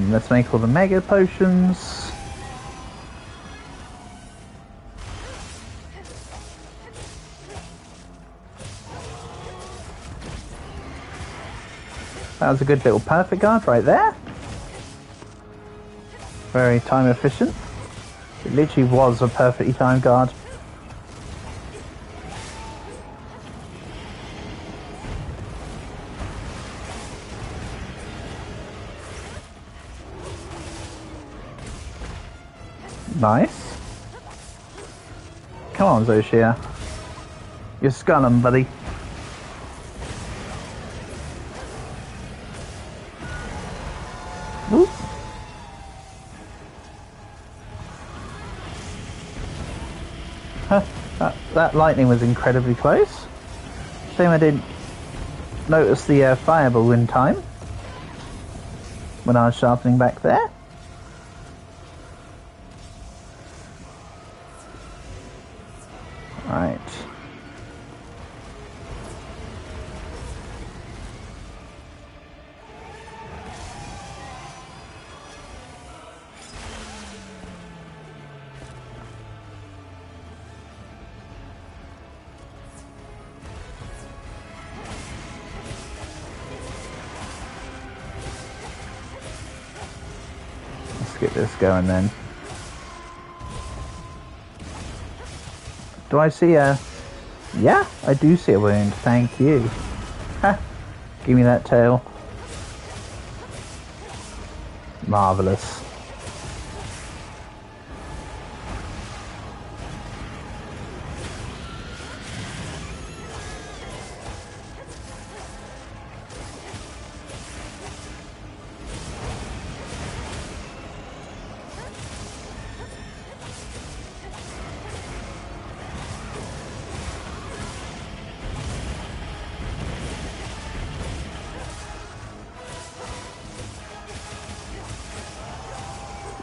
Let's make all the mega potions. That was a good little perfect guard right there. Very time efficient. It literally was a perfectly timed guard. Nice. Come on, Zoshia. You're sculling, buddy. Ooh. Huh, that lightning was incredibly close. Shame I didn't notice the fireball in time when I was sharpening back there. Right. Let's get this going then. Do I see a... Yeah, I do see a wound. Thank you. Ha! Give me that tail. Marvellous.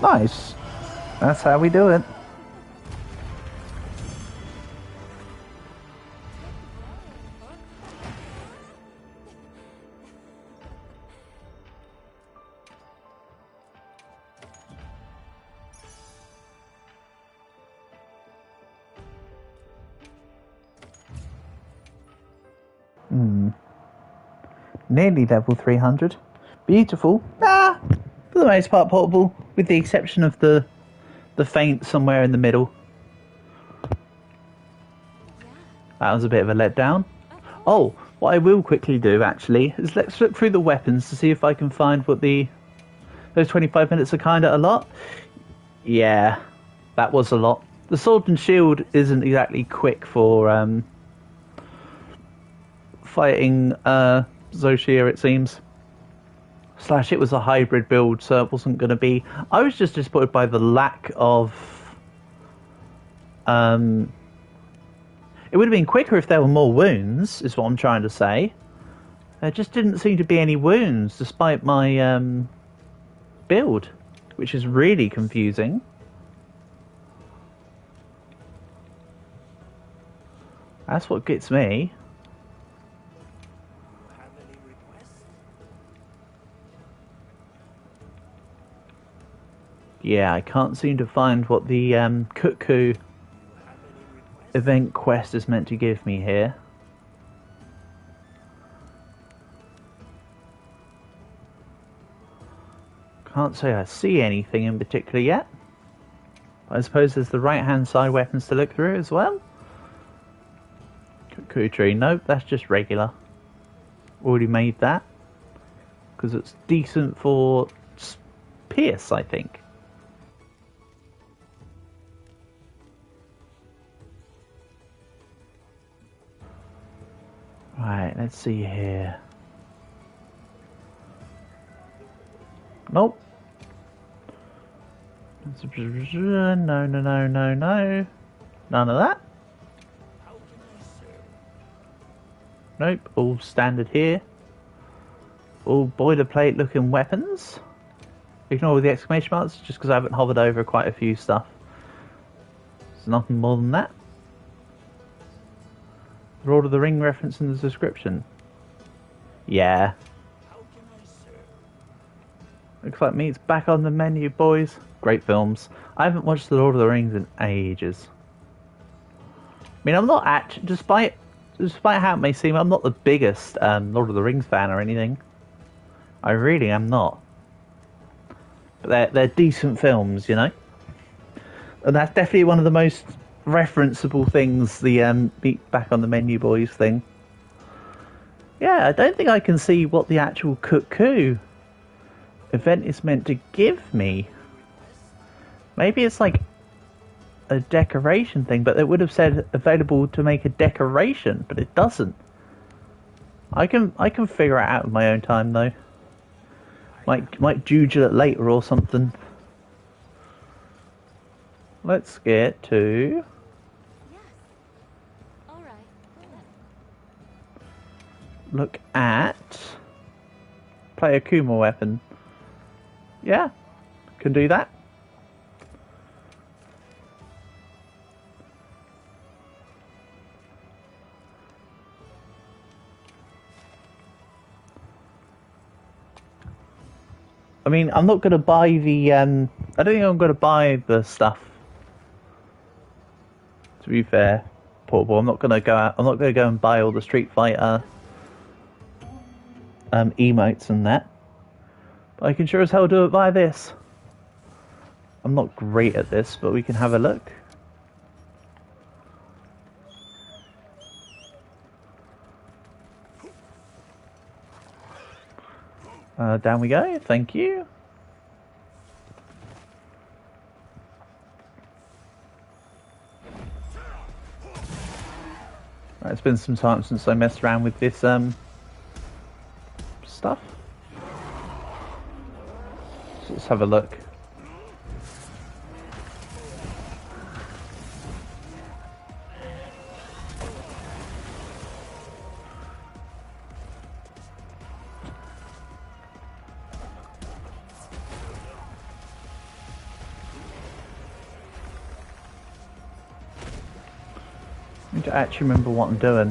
Nice. That's how we do it. Nearly level 300. Beautiful. Ah, for the most part portable, with the exception of the faint somewhere in the middle. That was a bit of a letdown. Oh, what I will quickly do actually is let's look through the weapons to see if I can find what those 25 minutes are kind of a lot. Yeah, that was a lot. The sword and shield isn't exactly quick for fighting Zoshia, it seems. Slash, it was a hybrid build, so it wasn't going to be... I was just disappointed by the lack of... It would have been quicker if there were more wounds, is what I'm trying to say. There just didn't seem to be any wounds, despite my build, which is really confusing. That's what gets me. Yeah, I can't seem to find what the Cuckoo event quest is meant to give me here. Can't say I see anything in particular yet. I suppose there's the right hand side weapons to look through as well. Cuckoo tree, nope, that's just regular. Already made that. Because it's decent for Pierce, I think. Right, let's see here. Nope. No, no, no, no, no. None of that. Nope, all standard here. All boilerplate looking weapons. Ignore all the exclamation marks just because I haven't hovered over quite a few stuff. There's nothing more than that. Lord of the Ring reference in the description. Yeah. Looks like meat's back on the menu, boys. Great films. I haven't watched The Lord of the Rings in ages. I mean, I'm not actually, despite how it may seem, I'm not the biggest Lord of the Rings fan or anything. I really am not. But they're decent films, you know? And that's definitely one of the most referenceable things, the meat back on the menu boys thing. Yeah, I don't think I can see what the actual Cuckoo event is meant to give me. Maybe it's like a decoration thing, but it would have said available to make a decoration, but it doesn't. I can figure it out in my own time though. Might judge it later or something. Let's get to... Yes. All right. Look at... Play a Kuma weapon. Yeah, can do that. I mean, I'm not going to buy the... I don't think I'm going to buy the stuff. To be fair, portable. I'm not going to go out. I'm not going to go and buy all the Street Fighter emotes and that. But I can sure as hell do it via this. I'm not great at this, but we can have a look. Down we go, thank you. Right, it's been some time since I messed around with this stuff. So let's have a look. to actually remember what I'm doing.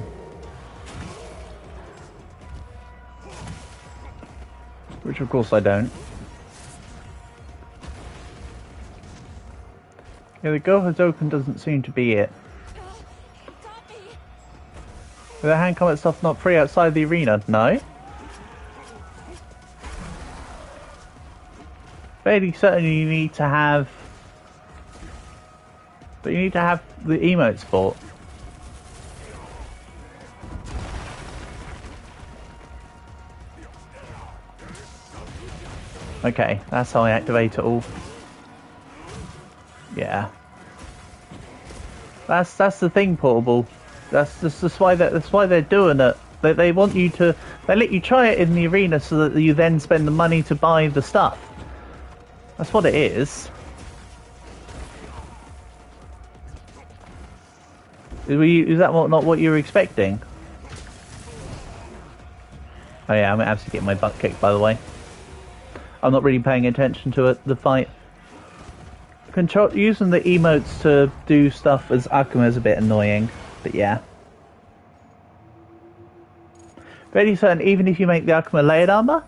Which of course I don't. Yeah, the girl Hadoken doesn't seem to be it. The hand combat stuff not free outside the arena? No. Fairly certain you need to have... But you need to have the emotes for. Okay, that's how I activate it all. Yeah. That's the thing, Portable. That's why they're doing it. They want you to... They let you try it in the arena so that you then spend the money to buy the stuff. That's what it is. Is that not what you were expecting? Oh yeah, I'm absolutely getting my butt kicked, by the way. I'm not really paying attention to it, the fight. Using the emotes to do stuff as Akuma is a bit annoying, but yeah. Very certain, even if you make the Akuma layered armor,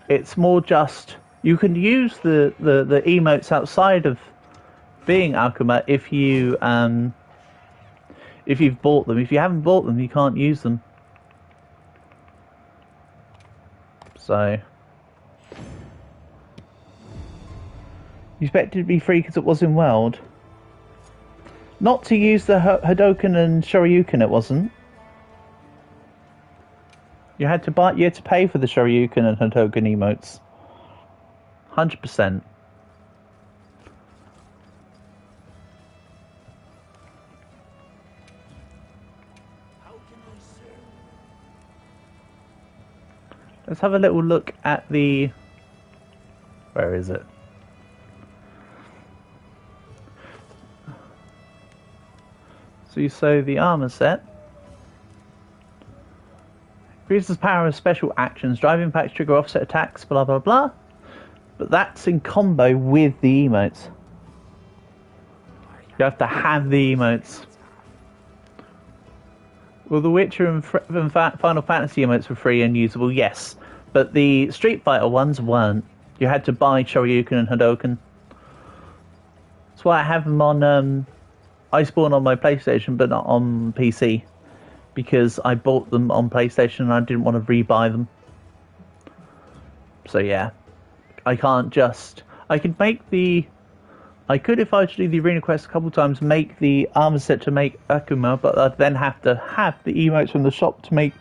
it's more just... You can use the emotes outside of being Akuma if you if you've bought them. If you haven't bought them, you can't use them. So you expect it to be free because it was in World. Not to use the Hadoken and Shoryuken, it wasn't. You had to buy. You had to pay for the Shoryuken and Hadoken emotes. 100%. Let's have a little look at the... Where is it? So you say the armor set. Increases power of special actions. Drive impacts, trigger offset attacks, blah blah blah. But that's in combo with the emotes. You have to have the emotes. Well, the Witcher and Final Fantasy emotes were free and usable, yes. But the Street Fighter ones weren't. You had to buy Shoryuken and Hadoken. That's why I have them on Iceborne on my PlayStation, but not on PC. Because I bought them on PlayStation and I didn't want to rebuy them. So yeah. I can't just... I could make the... I could, if I was to do the arena quest a couple times, make the armor set to make Akuma, but I'd then have to have the emotes from the shop to make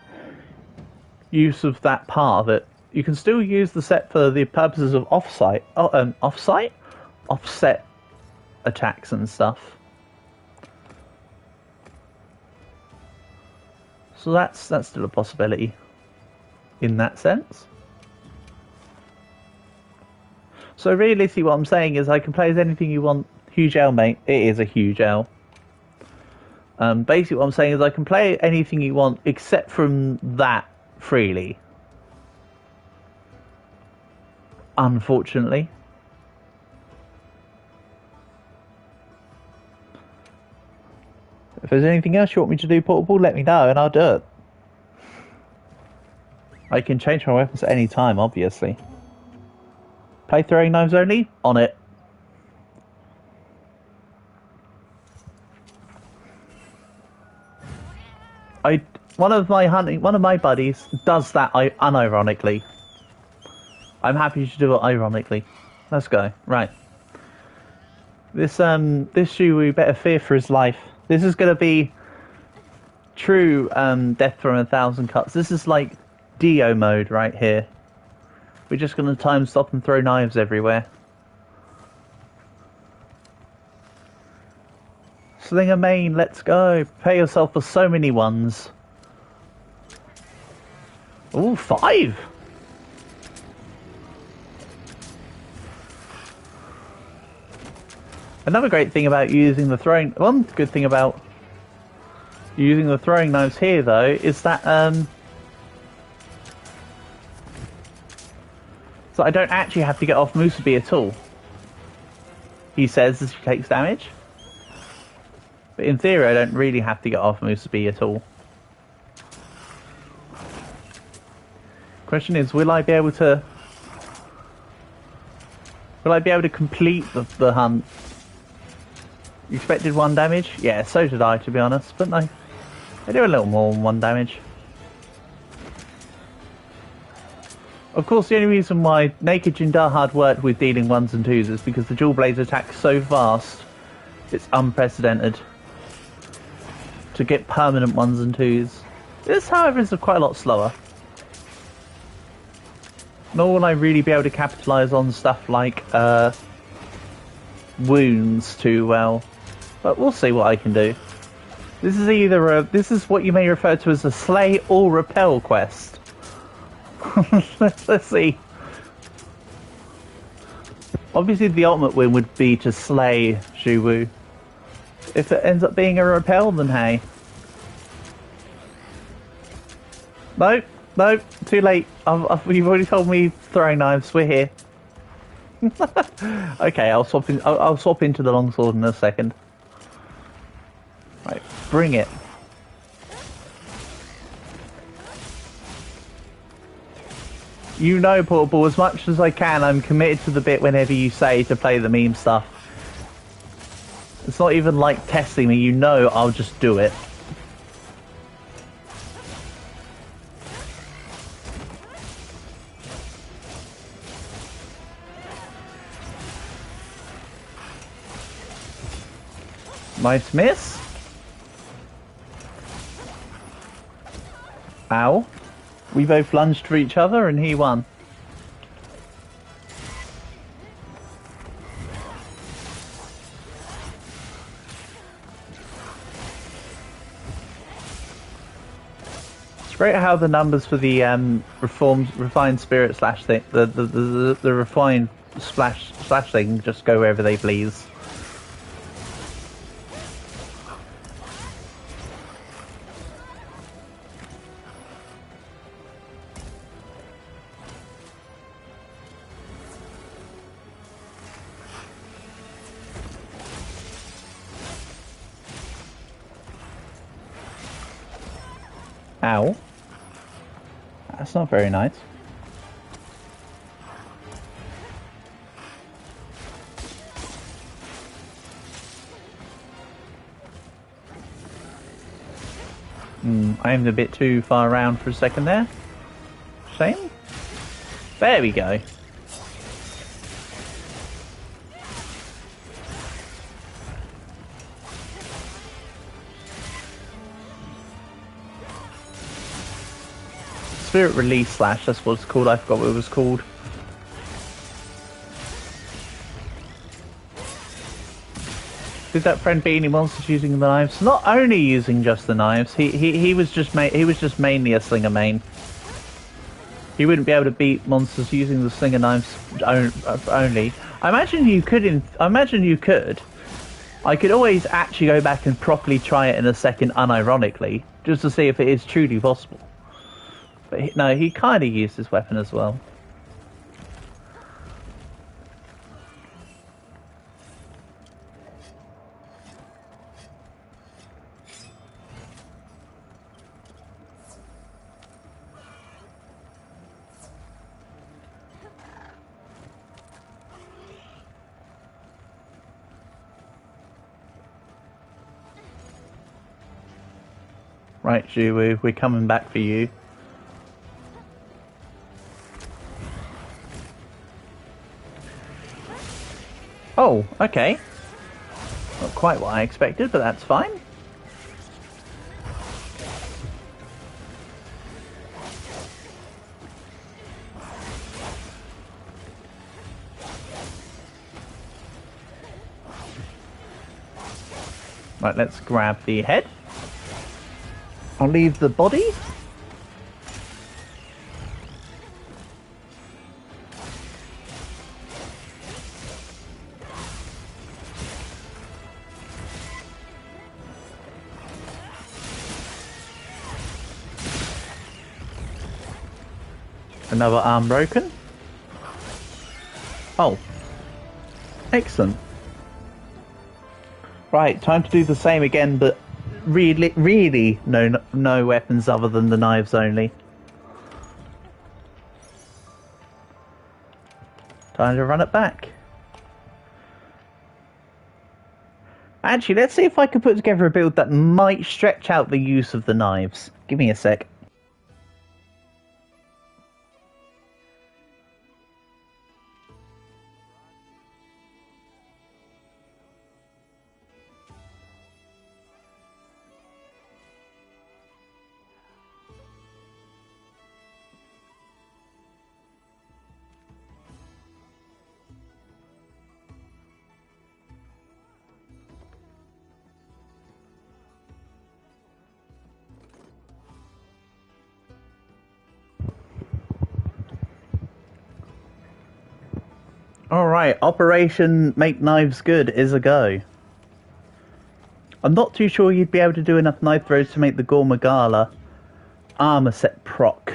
use of that part of it. You can still use the set for the purposes of offset attacks and stuff. So that's still a possibility in that sense. So realistically what I'm saying is I can play as anything you want. Huge L, mate. It is a huge L. Basically what I'm saying is I can play anything you want except from that freely. Unfortunately. If there's anything else you want me to do, Portable, let me know and I'll do it. I can change my weapons at any time, obviously. Play throwing knives only? On it. One of my buddies does that unironically. I'm happy to do it ironically. Let's go. Right. This shoe we better fear for his life. This is gonna be true death from 1,000 cuts. This is like Dio mode right here. We're just going to time stop and throw knives everywhere. Sling a main, let's go. Prepare yourself for so many ones. Ooh, 5! Another great thing about using the throwing... One good thing about using the throwing knives here, though, is that... So I don't actually have to get off Musubi at all. He says as he takes damage. But in theory, I don't really have to get off Millsy at all. Question is, will I be able to complete the hunt? You expected 1 damage? Yeah, so did I, to be honest. But no, I do a little more than 1 damage. Of course, the only reason why Naked Jindahad worked with dealing 1s and 2s is because the dual blades attack so fast, it's unprecedented to get permanent 1s and 2s. This, however, is quite a lot slower. Nor will I really be able to capitalise on stuff like wounds too well. But we'll see what I can do. This is either this is what you may refer to as a slay or repel quest. Let's see. Obviously the ultimate win would be to slay Zhiwu. If it ends up being a repel, then hey. No, no, too late. You've already told me throwing knives. We're here. Okay, I'll swap into the longsword in a second. Right, bring it. You know, Portable, as much as I can, I'm committed to the bit whenever you say to play the meme stuff. It's not even like testing me, you know I'll just do it. Nice miss. Ow. We both lunged for each other and he won. It's great how the numbers for the refined spirit slash thing, the refined slash thing just go wherever they please. Ow. That's not very nice. I aimed a bit too far around for a second there. Shame. There we go. Spirit Release Slash, that's what it's called. I forgot what it was called. Did that friend beat any monsters using the knives? Not only using just the knives, he was just mainly a slinger main. He wouldn't be able to beat monsters using the slinger knives only. I imagine you could. I could always actually go back and properly try it in a second, unironically, just to see if it is truly possible. But no, he kind of used his weapon as well. Right, Zhiwu, we're coming back for you. Oh, okay. Not quite what I expected, but that's fine. Right, let's grab the head. I'll leave the body. Another arm broken. Oh. Excellent. Right, time to do the same again, but really, no weapons other than the knives only. Time to run it back. Actually, let's see if I can put together a build that might stretch out the use of the knives. Give me a sec. Alright, Operation Make Knives Good is a go. I'm not too sure you'd be able to do enough knife throws to make the Gormagala armor set proc.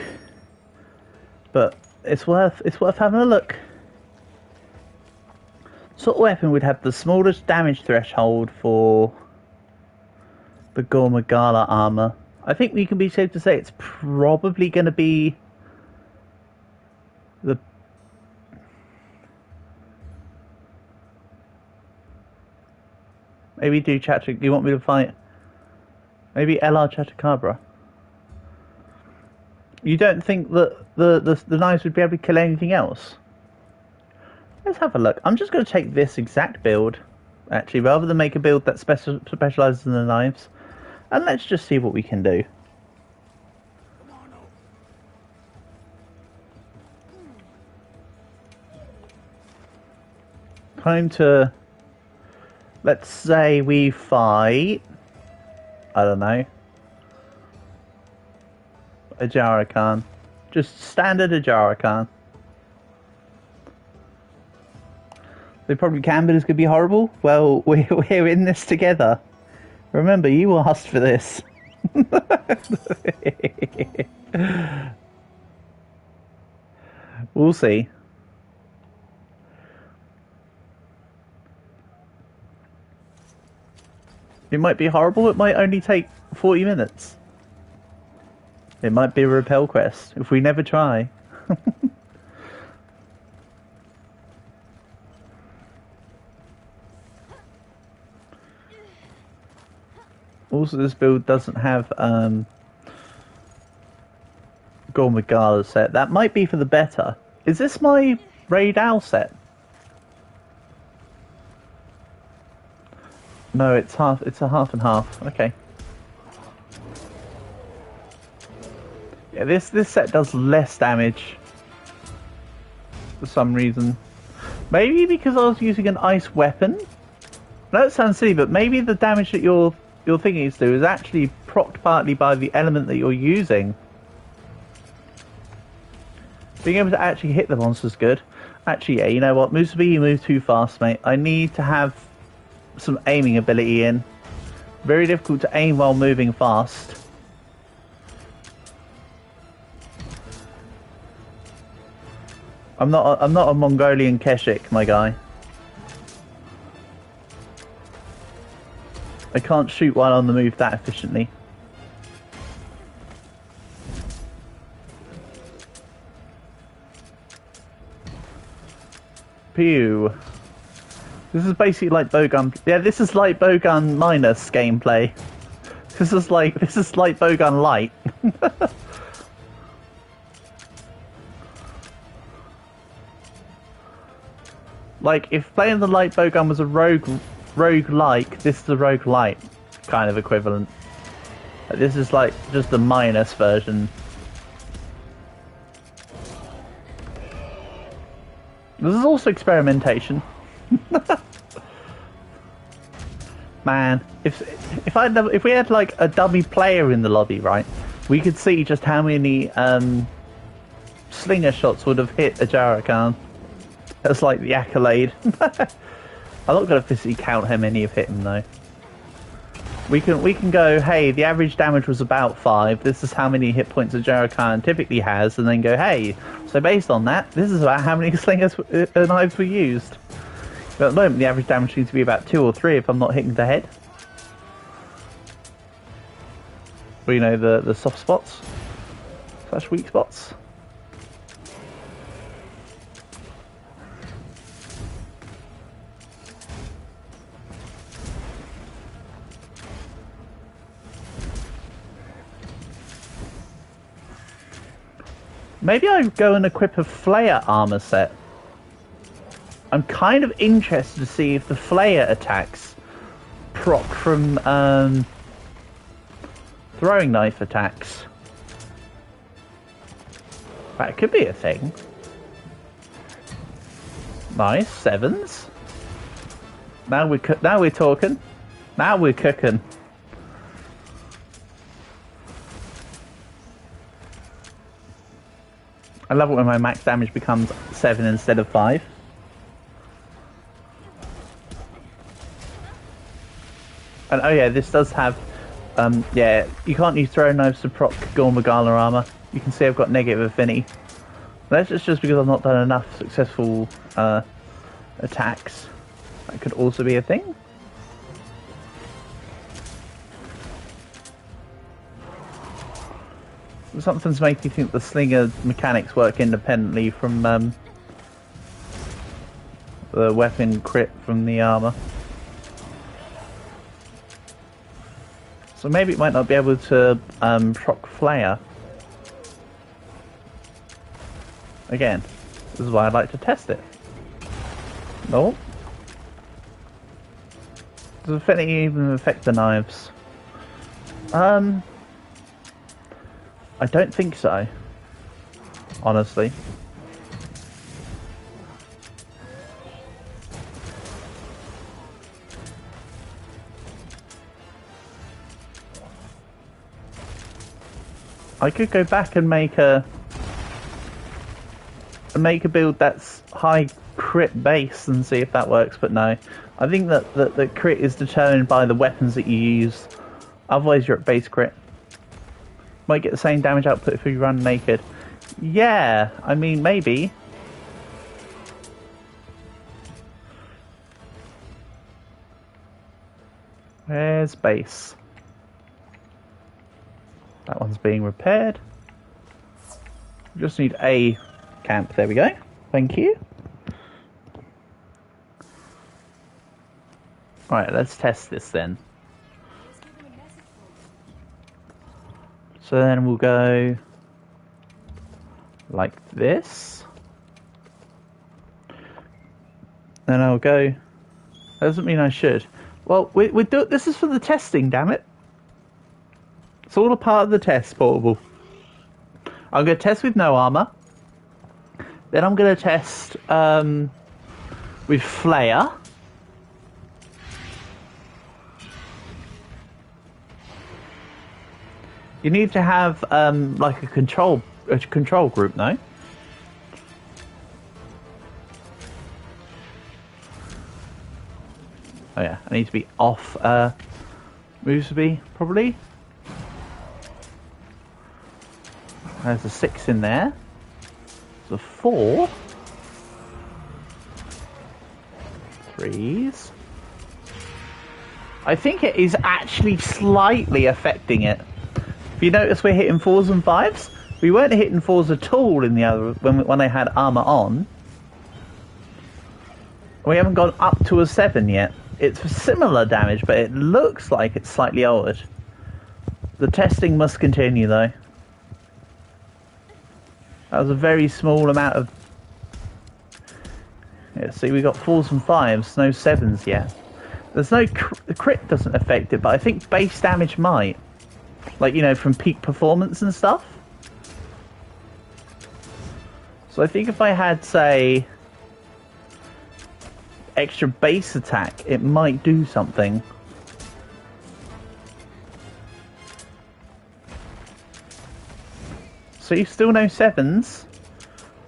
But it's worth having a look. Sort of weapon would have the smallest damage threshold for the Gormagala armor. I think we can be safe to say it's probably going to be the... Maybe do you want me to fight? Maybe LR Chatacabra. You don't think that the knives would be able to kill anything else? Let's have a look. I'm just going to take this exact build, actually, rather than make a build that specializes in the knives. And let's just see what we can do. Time to... Let's say we fight... I don't know. Ajarakan. Just standard Ajarakan. They probably can, but it's going to be horrible. Well, we're in this together. Remember, you asked for this. We'll see. It might be horrible, it might only take 40 minutes. It might be a repel quest, if we never try. Also, this build doesn't have Gormagala set. That might be for the better. Is this my Raid Owl set? No, it's half. It's a half and half. Okay. Yeah, this set does less damage for some reason. Maybe because I was using an ice weapon. That sounds silly, but maybe the damage that you're thinking is do is actually procced partly by the element that you're using. Being able to actually hit the monster's good. Actually, yeah, you know what, Millsy, you move too fast, mate. I need to have some aiming ability in. Very difficult to aim while moving fast. I'm not a Mongolian Keshik, my guy. I can't shoot while on the move that efficiently. Pew. This is basically like bowgun. Yeah, this is like bowgun minus gameplay. This is like bowgun light. Like if playing the light bowgun was a rogue-like, this is a rogue-light kind of equivalent. This is like just the minus version. This is also experimentation. Man, if we had like a dummy player in the lobby, right, we could see just how many slinger shots would have hit Ajarakan. That's like the accolade. I'm not going to physically count how many have hit him though. We can go, hey, the average damage was about 5. This is how many hit points Ajarakan typically has, and then go, hey, so based on that, this is about how many slingers knives were used. But at the moment, the average damage seems to be about 2 or 3 if I'm not hitting the head. Or, you know, the soft spots. / weak spots. Maybe I go and equip a Flayer armor set. I'm kind of interested to see if the Flayer attacks proc from throwing knife attacks. That could be a thing. Nice, 7s. Now we're talking. Now we're cooking. I love it when my max damage becomes 7 instead of 5. And oh yeah, this does have, yeah, you can't use throwing knives to proc Gormagala armor. You can see I've got negative affinity. That's just because I've not done enough successful attacks. That could also be a thing. Something's making me think the slinger mechanics work independently from the weapon crit from the armor. So maybe it might not be able to proc Flayer. Again, this is why I'd like to test it. No. Does affinity even affect the knives? I don't think so. Honestly. I could go back and make a build that's high crit base and see if that works, but no. I think that the crit is determined by the weapons that you use. Otherwise you're at base crit. Might get the same damage output if you run naked. Yeah, I mean, maybe. Where's base? That one's being repaired. We just need a camp. There we go. Thank you. Alright, let's test this then. So then we'll go like this. Then I'll go. That doesn't mean I should. Well, we do. This is for the testing, damn it. It's all a part of the test, Portable. I'm going to test with no armor. Then I'm going to test with Flayer. You need to have like a control group, no? Oh yeah, I need to be off Millsy probably. There's a 6 in there. There's a 4. 3s. I think it is actually slightly affecting it. If you notice, we're hitting 4s and 5s. We weren't hitting 4s at all in the other when I had armor on. We haven't gone up to a 7 yet. It's similar damage, but it looks like it's slightly altered. The testing must continue, though. That was a very small amount of... Yeah, see, we got 4s and 5s, no 7s yet. There's no... The crit doesn't affect it, but I think base damage might. Like, you know, from peak performance and stuff. So I think if I had, say... extra base attack, it might do something. So you still no 7s.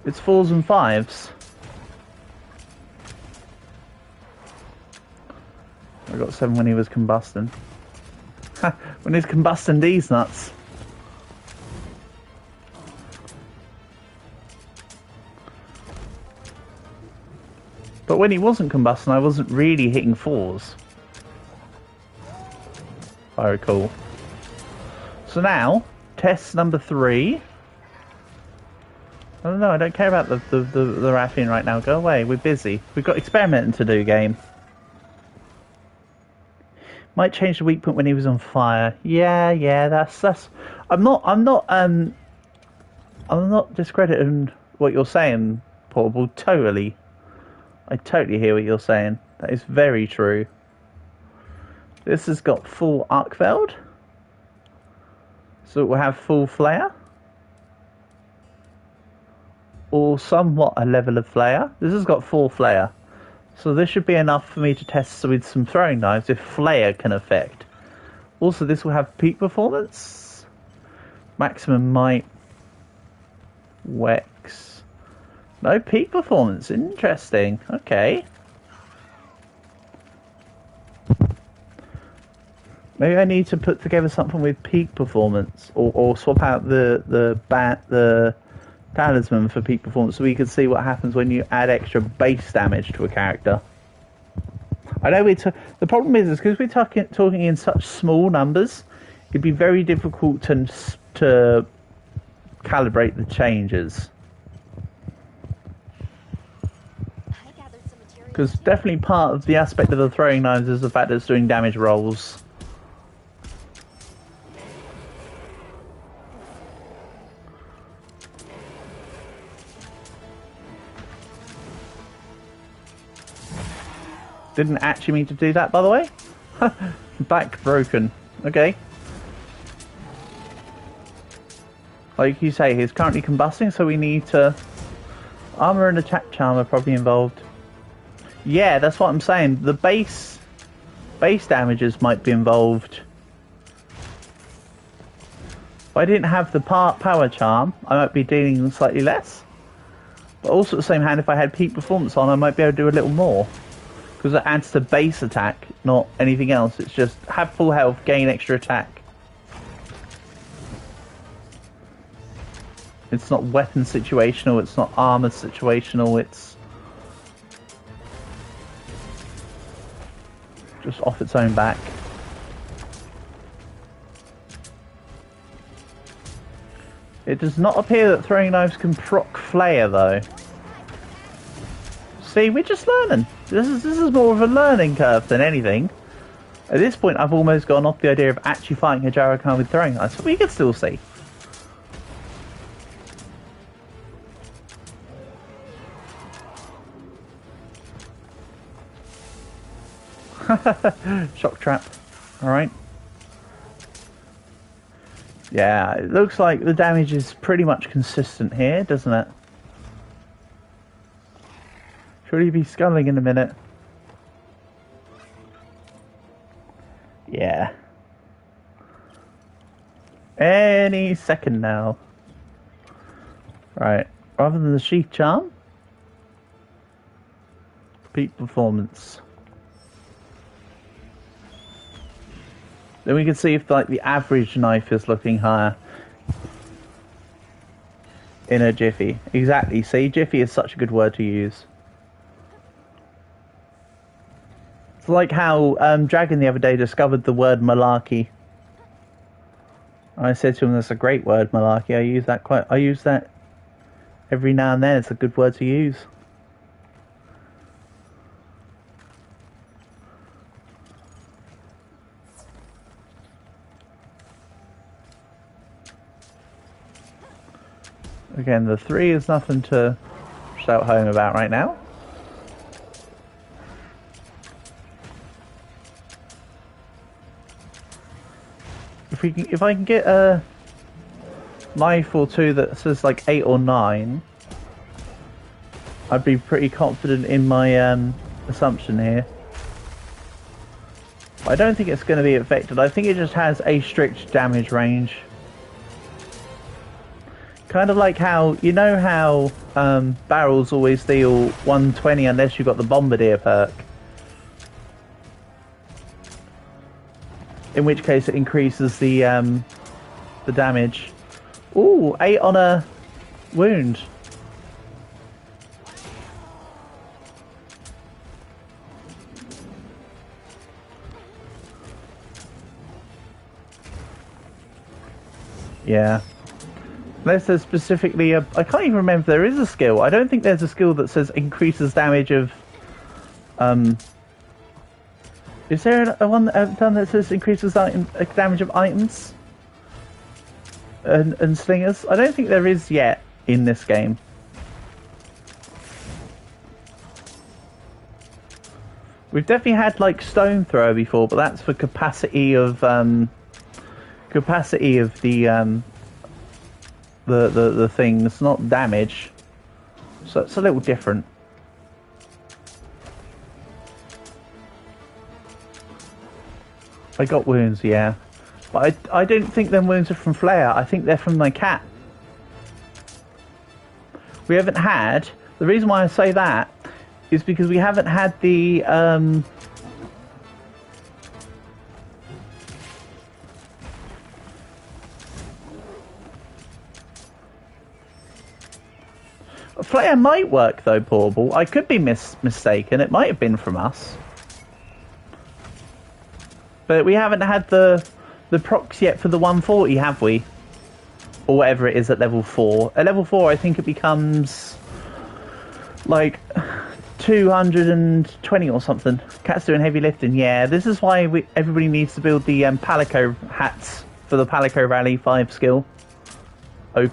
It's 4s and 5s. I got 7 when he was combusting. When he's combusting these nuts. But when he wasn't combusting, I wasn't really hitting 4s. If I recall. So now, test number 3. I don't know, I don't care about the Rathian right now. Go away, we're busy. We've got experimenting to do, game. Might change the weak point when he was on fire. Yeah, that's I'm not discrediting what you're saying, Portable. Totally. I totally hear what you're saying. That is very true. This has got full Arcveld. So it will have full flare. Or somewhat a level of flare. This has got full flare. So this should be enough for me to test with some throwing knives if flare can affect. Also, this will have peak performance. Maximum might. Wex. No peak performance. Interesting. Okay. Maybe I need to put together something with peak performance, or swap out the talisman for peak performance, so we can see what happens when you add extra base damage to a character. I know the problem is because we're talking in such small numbers, it'd be very difficult to calibrate the changes. Because definitely part of the aspect of the throwing knives is the fact that it's doing damage rolls. Didn't actually mean to do that, by the way. Back broken. Okay. Like you say, he's currently combusting, so we need to... Armor and attack charm are probably involved. Yeah, that's what I'm saying. The base damages might be involved. If I didn't have the power charm, I might be dealing slightly less. But also at the same hand, if I had peak performance on, I might be able to do a little more. Because it adds to base attack, not anything else. It's just have full health, gain extra attack. It's not weapon situational, it's not armor situational, it's just off its own back. It does not appear that throwing knives can proc flare though. See, we're just learning. This is more of a learning curve than anything. At this point, I've almost gone off the idea of actually fighting a Jarakan with throwing knives, but we can still see. Shock trap. Alright. Yeah, it looks like the damage is pretty much consistent here, doesn't it? Should he be sculling in a minute? Yeah. Any second now. Right. Rather than the sheath charm. Peak performance. Then we can see if like the average knife is looking higher. In a jiffy. Exactly. See, jiffy is such a good word to use. It's like how Dragon the other day discovered the word malarkey. I said to him, "That's a great word, malarkey." I use that every now and then. It's a good word to use. Again, the 3 is nothing to shout home about right now. If I can get a knife or two that says like 8 or 9, I'd be pretty confident in my assumption here. But I don't think it's going to be affected. I think it just has a strict damage range. Kind of like how, you know how barrels always deal 120 unless you've got the Bombardier perk. In which case it increases the damage. Ooh, 8 on a wound. Yeah. Unless there's specifically a... I can't even remember if there is a skill. I don't think there's a skill that says increases damage of... Is there a one done that says increases damage of items? And slingers? I don't think there is yet in this game. We've definitely had like stone thrower before, but that's for capacity of the things, not damage. So it's a little different. I got wounds, yeah. But I don't think them wounds are from Flare. I think they're from my cat. We haven't had... The reason why I say that is because we haven't had the... Flare might work though, Portable. I could be mistaken. It might have been from us. But we haven't had the procs yet for the 140, have we? Or whatever it is at level 4. At level 4, I think it becomes like 220 or something. Cat's doing heavy lifting. Yeah, this is why everybody needs to build the Palico hats for the Palico Rally 5 skill. OP.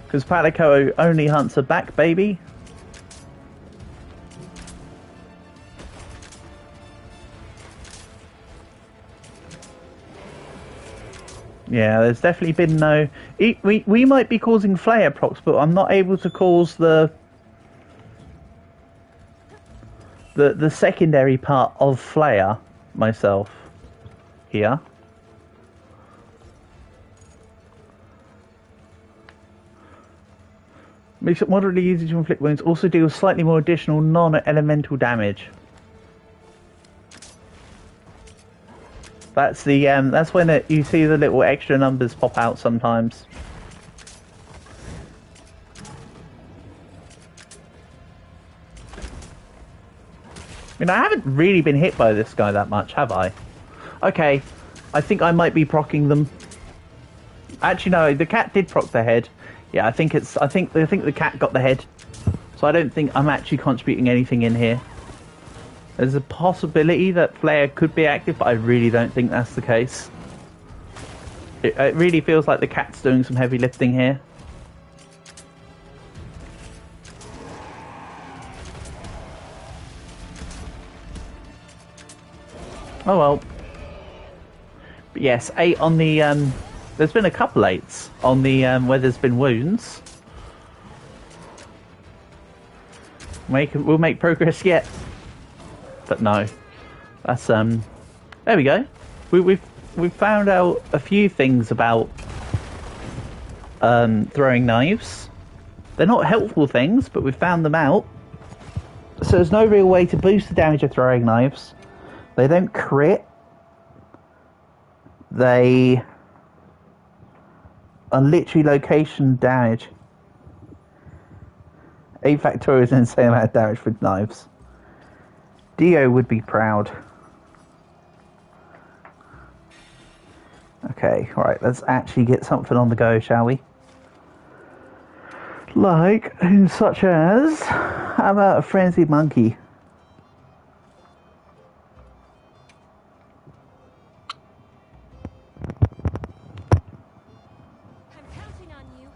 Because Palico only hunts a back baby. Yeah, there's definitely been no... We might be causing flare procs, but I'm not able to cause the secondary part of flare myself here. Makes it moderately easy to inflict wounds. Also deals slightly more additional non-elemental damage. That's the that's when you see the little extra numbers pop out sometimes. I mean, I haven't really been hit by this guy that much, have I? Okay, I think I might be proccing them. Actually, no, the cat did proc the head. Yeah, I think the cat got the head. So I don't think I'm actually contributing anything in here. There's a possibility that Flare could be active, but I really don't think that's the case. It really feels like the cat's doing some heavy lifting here. Oh well. But yes, 8 on the... there's been a couple 8s on the where there's been wounds. We'll make progress yet. But no, that's there we go. We've found out a few things about throwing knives. They're not helpful things, but we've found them out. So there's no real way to boost the damage of throwing knives. They don't crit. They are literally location damage. 8 factorial is an insane amount of damage with knives. Dio would be proud. Okay, right, let's actually get something on the go, shall we? Like, such as... How about a frenzied monkey? I'm counting on you.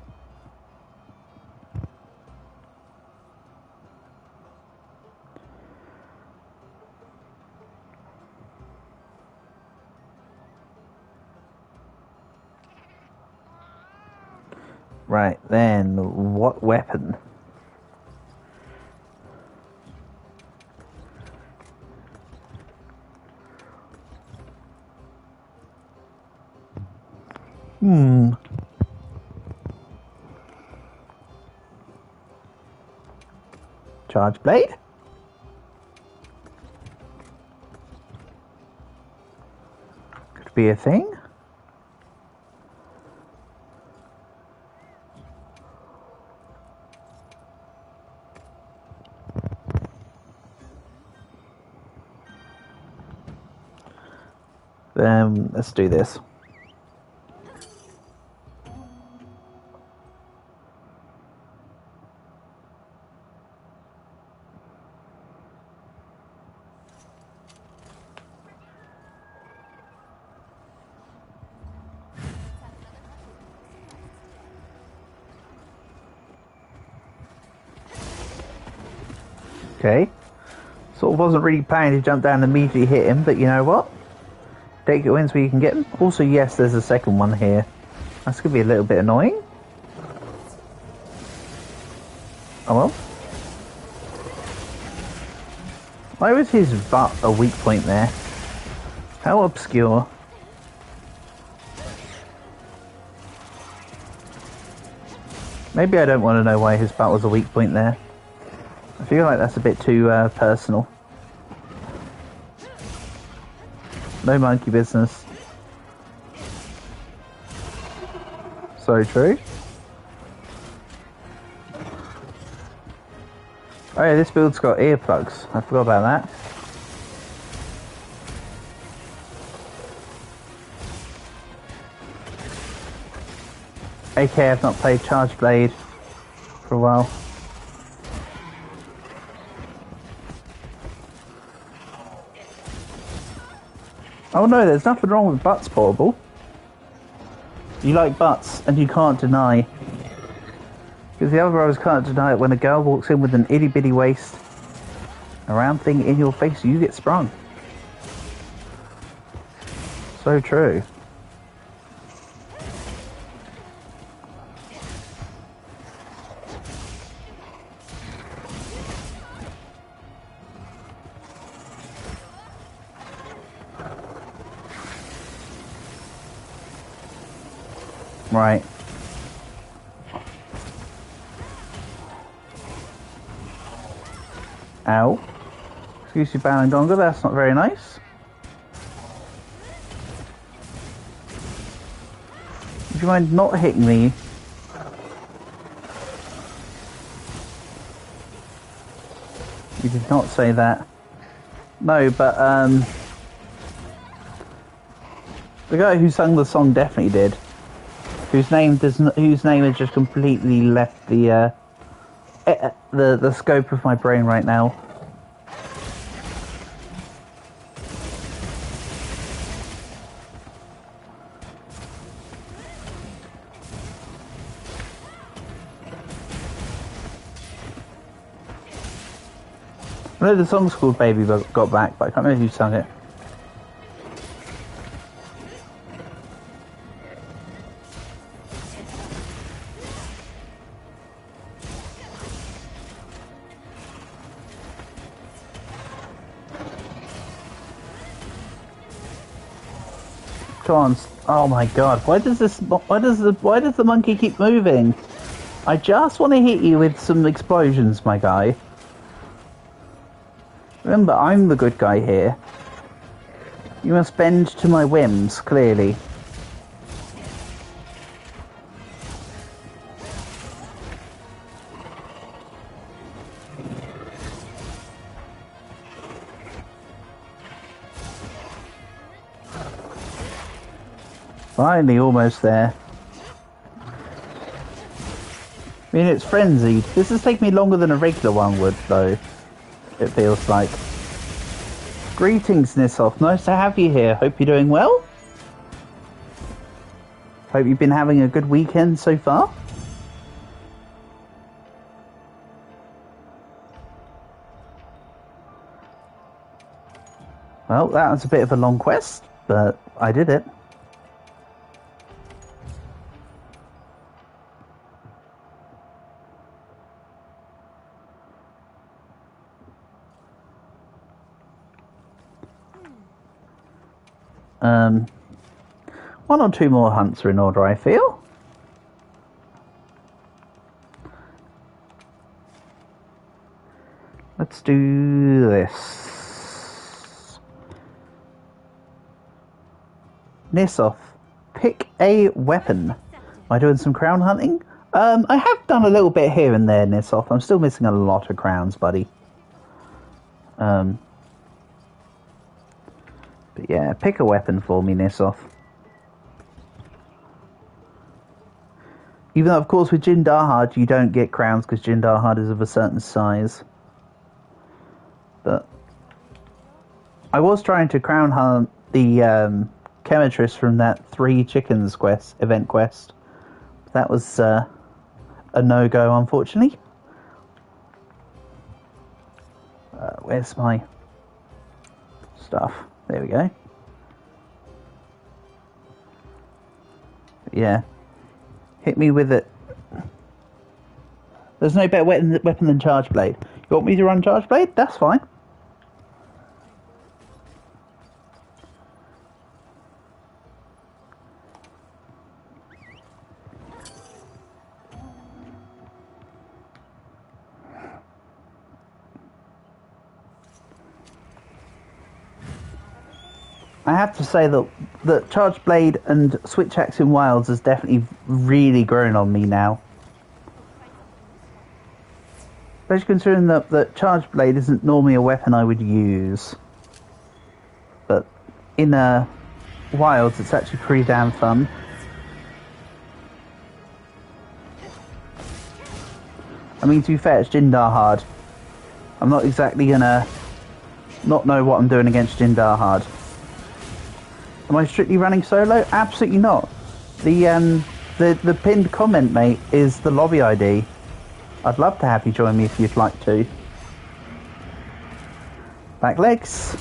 Right, then, what weapon? Charge blade? Could be a thing. Let's do this. Okay. Sort of wasn't really planning to jump down and immediately hit him, but you know what? Take your wins where you can get them. Also, yes, there's a second one here. That's going to be a little bit annoying. Oh well. Why was his butt a weak point there? How obscure. Maybe I don't want to know why his butt was a weak point there. I feel like that's a bit too personal. No monkey business. So true. Oh yeah, this build's got earplugs. I forgot about that. AK, I've not played Charge Blade for a while. Oh no, there's nothing wrong with butts, Portable. You like butts, and you can't deny. Because the other brothers can't deny it. When a girl walks in with an itty bitty waist, a round thing in your face, you get sprung. So true. Right. Ow. Excuse you, Balangonga, that's not very nice. Would you mind not hitting me? You did not say that. No, but, the guy who sung the song definitely did. Whose name has just completely left the scope of my brain right now. I know the song's called Baby Got Back, but I can't remember who sung it. Come on! Oh my God! Why does the monkey keep moving? I just want to hit you with some explosions, my guy. Remember, I'm the good guy here. You must bend to my whims, clearly. Finally, almost there. I mean, it's frenzied. This has taken me longer than a regular one would, though. It feels like. Greetings, Nissoff. Nice to have you here. Hope you're doing well. Hope you've been having a good weekend so far. Well, that was a bit of a long quest, but I did it. One or two more hunts are in order, I feel. Let's do this. Nissoff, pick a weapon. Am I doing some crown hunting? I have done a little bit here and there, Nissoff. I'm still missing a lot of crowns, buddy. But yeah, pick a weapon for me, Nissoff. Even though, of course, with Jindahard, you don't get crowns because Jindahard is of a certain size. But I was trying to crown hunt the Chemitress from that 3 Chickens event quest. That was a no-go, unfortunately. Where's my stuff? There we go. Yeah. Hit me with it. There's no better weapon than Charge Blade. You want me to run Charge Blade? That's fine. I have to say that Charge Blade and Switch Axe in Wilds has definitely really grown on me now. Especially considering that Charge Blade isn't normally a weapon I would use. But in Wilds it's actually pretty damn fun. I mean, to be fair, it's Jindar hard. I'm not exactly gonna not know what I'm doing against Jindar hard. Am I strictly running solo? Absolutely not. The pinned comment, mate, is the lobby ID. I'd love to have you join me if you'd like to. Back legs.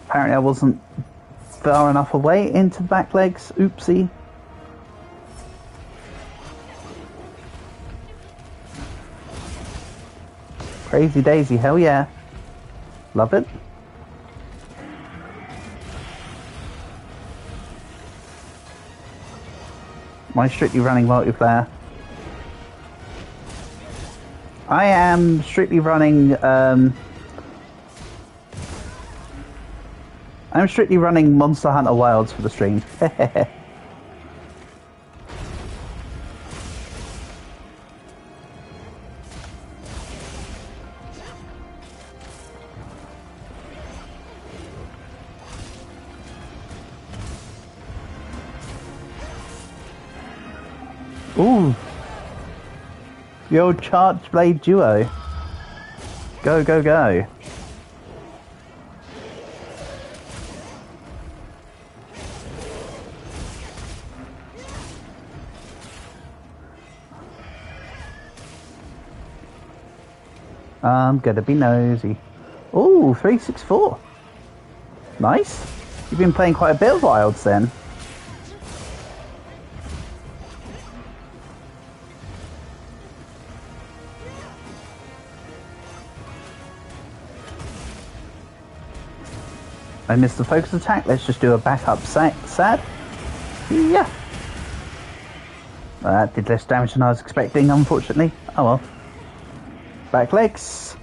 Apparently I wasn't far enough away into the back legs. Oopsie. Crazy daisy, hell yeah. Love it. Am I strictly running multiplayer? I am strictly running, I'm strictly running Monster Hunter Wilds for the stream. Ooh. The old Charge Blade duo. Go, go, go. I'm gonna be nosy. Ooh, 364. Nice. You've been playing quite a bit of Wilds then. I missed the focus attack. Let's just do a backup sad. Yeah. That did less damage than I was expecting, unfortunately. Oh well. Back legs.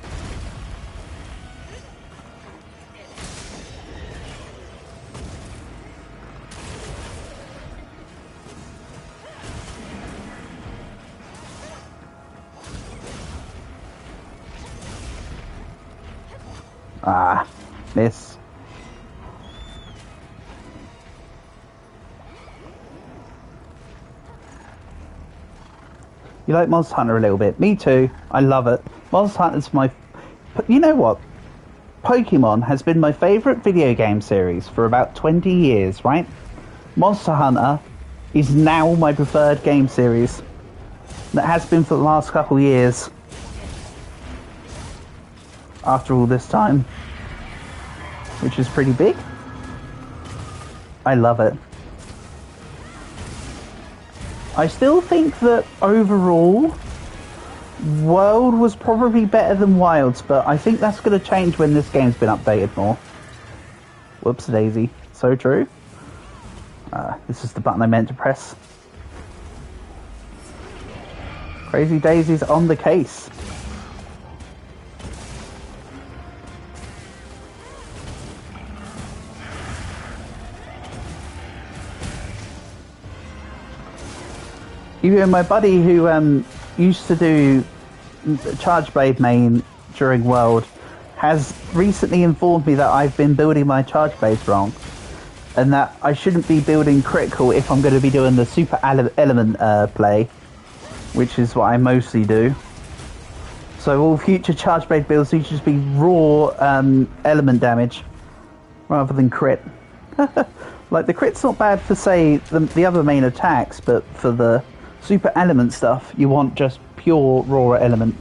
Ah, miss. You like Monster Hunter a little bit? Me too. I love it. Monster Hunter's my... You know what? Pokemon has been my favourite video game series for about 20 years, right? Monster Hunter is now my preferred game series. That has been for the last couple of years. After all this time. Which is pretty big. I love it. I still think that overall, World was probably better than Wilds, but I think that's going to change when this game's been updated more. Whoops daisy. So true. This is the button I meant to press. Crazy Daisy's on the case. Even my buddy who used to do Charge Blade main during World has recently informed me that I've been building my Charge Blades wrong, and that I shouldn't be building critical if I'm going to be doing the super element play, which is what I mostly do. So all future Charge Blade builds need to just be raw element damage rather than crit. Like the crit's not bad for, say, the other main attacks, but for the super element stuff, you want just pure raw element.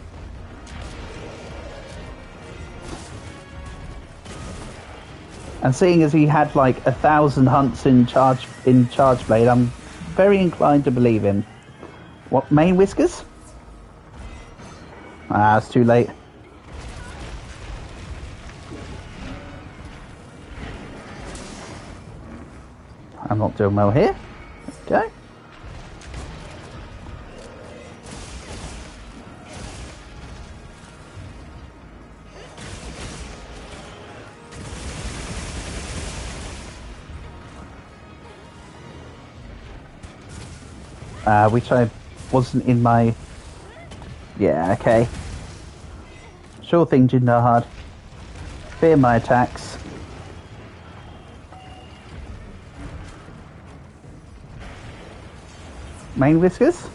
And seeing as he had like 1,000 hunts in charge blade, I'm very inclined to believe him. What, main whiskers? Ah, it's too late. I'm not doing well here. Okay. Which I wasn't in my... Yeah, okay. Sure thing, Jindahard. Fear my attacks. Main whiskers?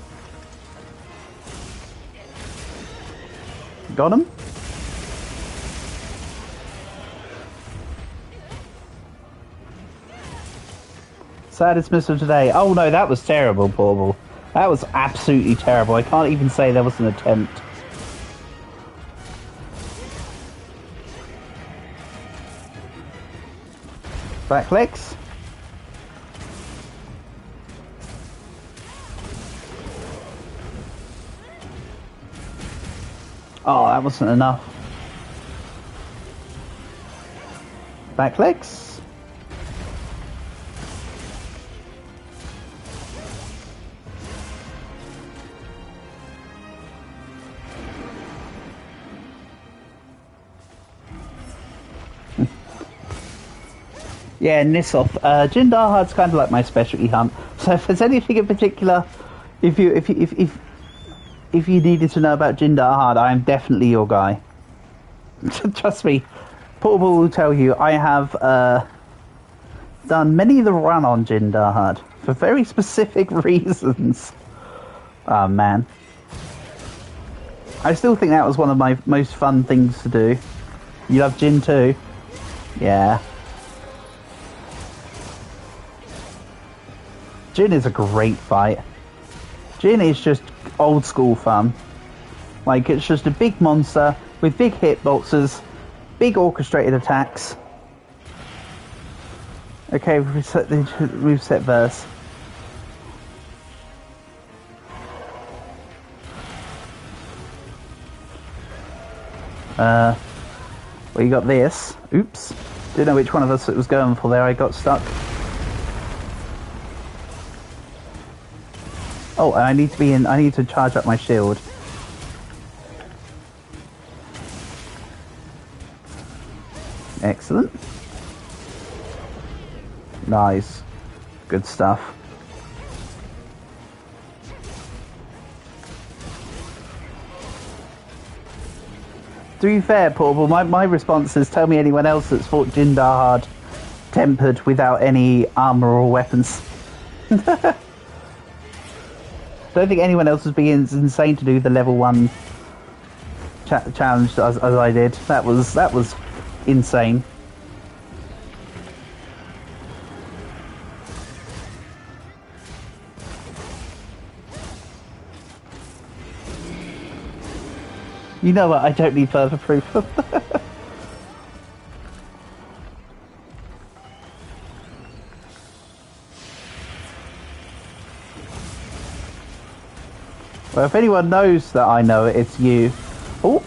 Got him? Saddest miss of today. Oh no, that was terrible, Portable. That was absolutely terrible. I can't even say there was an attempt. Back legs. Oh, that wasn't enough. Back legs. Yeah, Nissoth. Jindahard's kind of like my specialty hunt. So if there's anything in particular, if you needed to know about Jindahard, I am definitely your guy. Trust me, Portable will tell you I have done many the run on Jindahard for very specific reasons. Oh man, I still think that was one of my most fun things to do. You love Jin too? Yeah. Jin is a great fight. Jin is just old school fun. Like, it's just a big monster with big hitboxes, big orchestrated attacks. Okay, reset the moveset verse. Well, you got this. Oops. Didn't know which one of us it was going for there. I got stuck. Oh, I need to charge up my shield. Excellent. Nice. Good stuff. To be fair, Portable, my response is tell me anyone else that's fought Jindahard tempered without any armor or weapons. Don't think anyone else was being insane to do the level 1 challenge as I did. That was insane. You know what? I don't need further proof. Well, if anyone knows that I know it, it's you. Oh,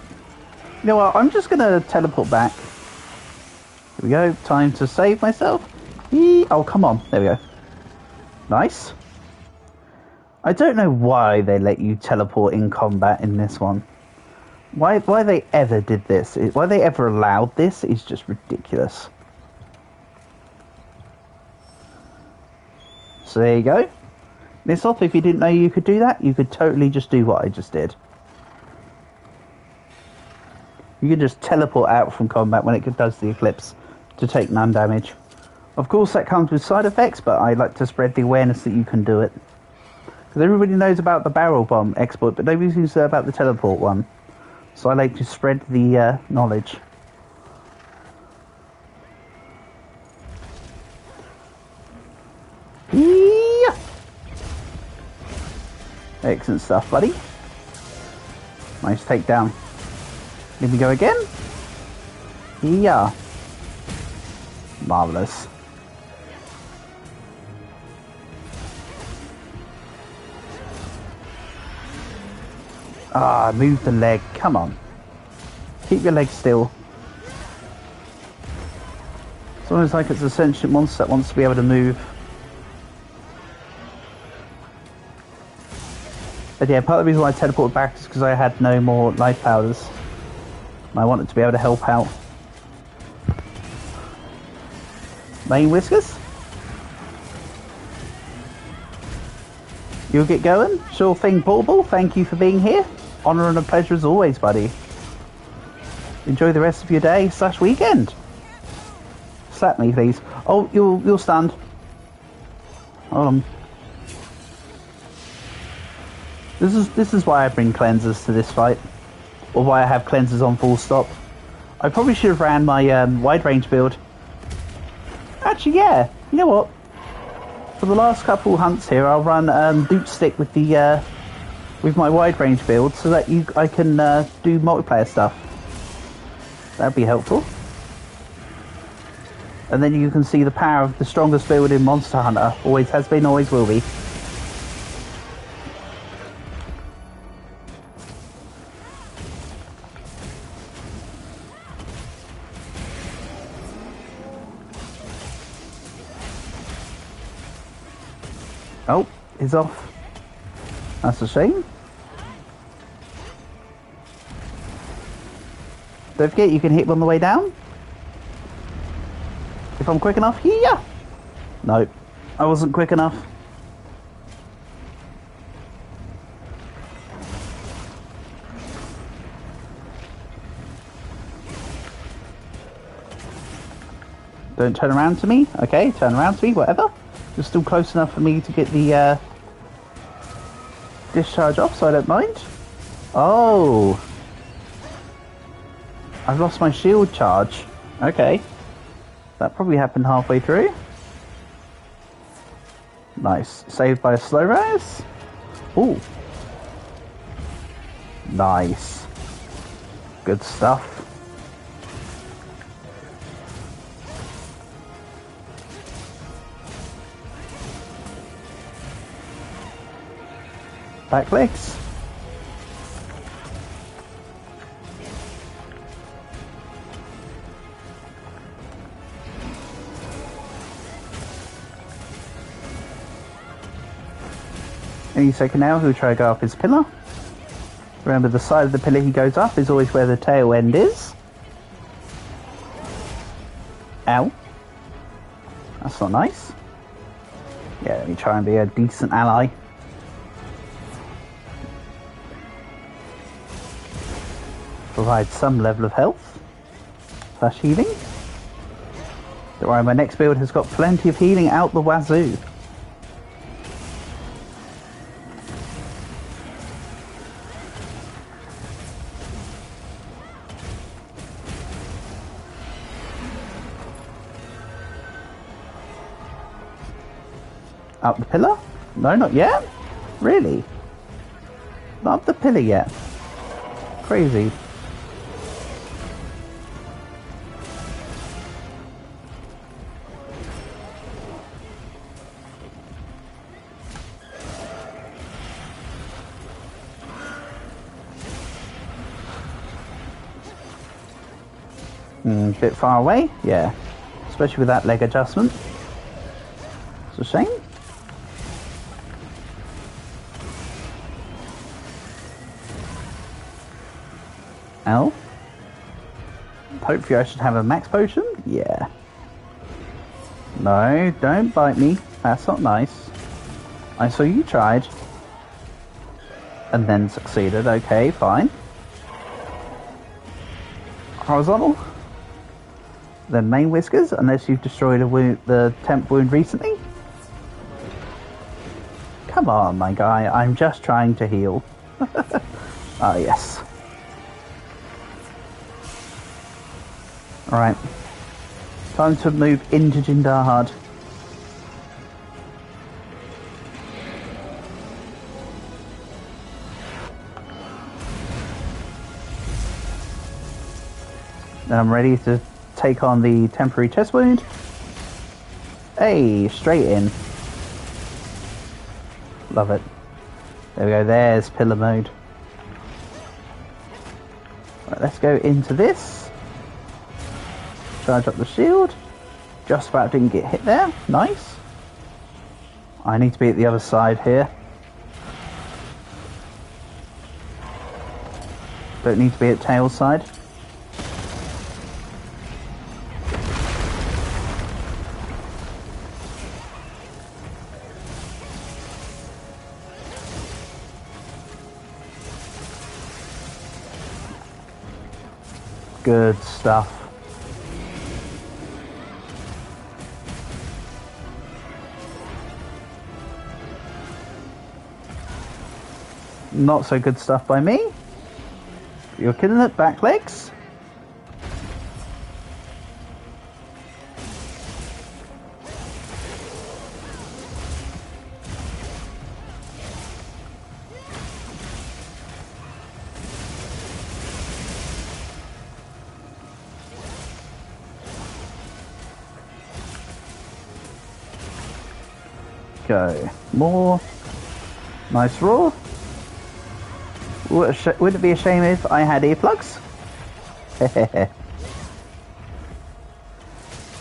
you know what? I'm just gonna teleport back. Here we go. Time to save myself. Oh, come on. There we go. Nice. I don't know why they let you teleport in combat in this one. Why they ever did this? Why they ever allowed this is just ridiculous. So there you go. Nissoth, if you didn't know you could do that, you could totally just do what I just did. You can just teleport out from combat when it does the eclipse to take none damage. Of course that comes with side effects, but I like to spread the awareness that you can do it. Because everybody knows about the barrel bomb exploit, but nobody seems to know about the teleport one. So I like to spread the knowledge. Yeah. Excellent stuff, buddy. Nice takedown. Here we go again. Yeah. Marvellous. Ah, move the leg. Come on. Keep your leg still. It's almost like it's a sentient monster that wants to be able to move. But yeah, part of the reason why I teleported back is because I had no more life powders. And I wanted to be able to help out. Main Whiskers? You'll get going? Sure thing, Portable. Thank you for being here. Honour and a pleasure as always, buddy. Enjoy the rest of your day / weekend. Slap me, please. Oh, you'll stand. Hold on. This is why I bring cleansers to this fight, or why I have cleansers on full stop. I probably should have ran my wide range build. Actually, yeah. You know what? For the last couple hunts here, I'll run Doot Stick with the with my wide range build, so that I can do multiplayer stuff. That'd be helpful. And then you can see the power of the strongest build in Monster Hunter. Always has been, always will be. Oh, he's off. That's a shame. Don't forget, you can hit him on the way down. If I'm quick enough, yeah. No, I wasn't quick enough. Don't turn around to me. Okay, turn around to me, whatever. You're still close enough for me to get the discharge off, so I don't mind. Oh. I've lost my shield charge. Okay. That probably happened halfway through. Nice. Saved by a slow rise. Ooh. Nice. Good stuff. Back legs. Any second now, he'll try to go up his pillar. Remember, the side of the pillar he goes up is always where the tail end is. Ow. That's not nice. Yeah, let me try and be a decent ally. Provide some level of health / healing. Don't worry, my next build has got plenty of healing out the wazoo. Up the pillar? No, not yet? Really? Not up the pillar yet. Crazy. Bit far away? Yeah. Especially with that leg adjustment. It's a shame. Ow. Hopefully I should have a max potion? Yeah. No, don't bite me. That's not nice. I saw you tried. And then succeeded. Okay, fine. Horizontal. Then main whiskers, unless you've destroyed the temp wound recently. Come on, my guy. I'm just trying to heal. Ah, yes. Alright. Time to move into Jindahad. Then I'm ready to take on the temporary chest wound Hey, straight in. Love it. There we go, there's pillar mode. Right, let's go into this. Charge up the shield. Just about didn't get hit there. Nice. I need to be at the other side here. Don't need to be at tail side. Good stuff. Not so good stuff by me. You're killing it, back legs. Go. More. Nice raw. Would it be a shame if I had earplugs?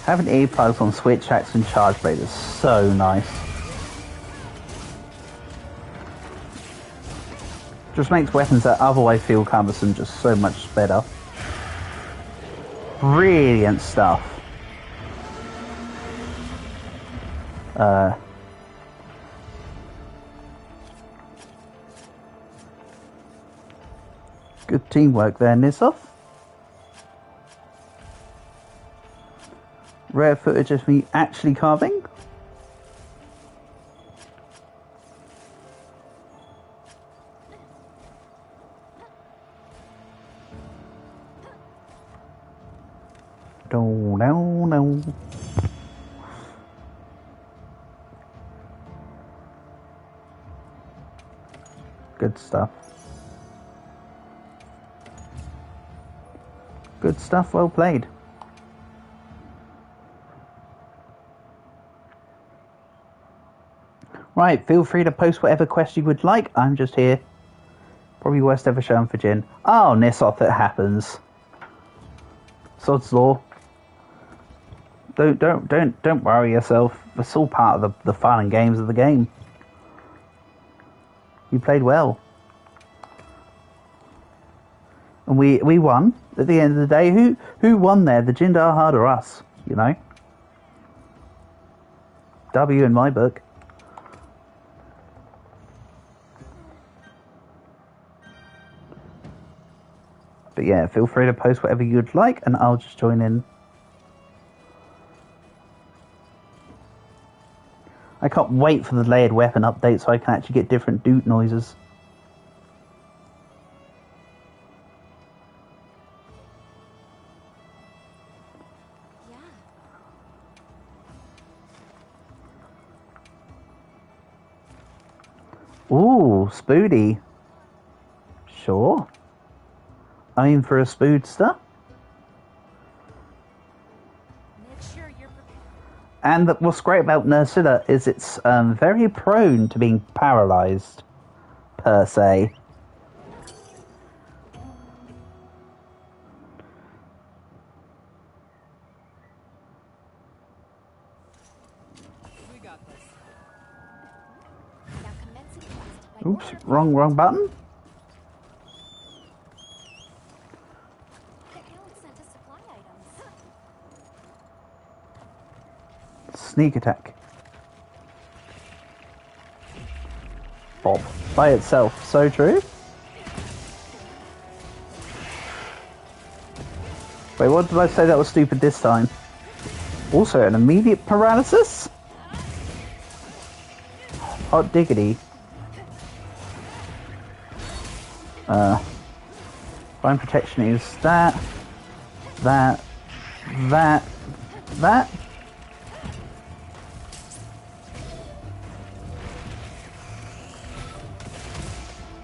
Having earplugs on Switch Axe and Charge Blade is so nice. Just makes weapons that otherwise feel cumbersome just so much better. Brilliant stuff. Good teamwork there, Nisov. Rare footage of me actually carving. No. Good stuff. Good stuff, well played. Right, feel free to post whatever quest you would like. I'm just here. Probably worst ever shown for Jin. Oh, Nissoth, it happens. Sod's law. Don't worry yourself. It's all part of the fun and games of the game. You played well. And we won. At the end of the day, who won there? The Jindar Hard or us? You know? W in my book. But yeah, feel free to post whatever you'd like and I'll just join in. I can't wait for the layered weapon update so I can actually get different doot noises. Ooh, Spoody. Sure. I mean, for a Spoodster. And what's great about Nursilla is it's very prone to being paralyzed, per se. Oops, wrong button. Sneak attack. Bob. By itself. So true. Wait, what did I say that was stupid this time? Also, an immediate paralysis? Hot diggity. Fine protection is that.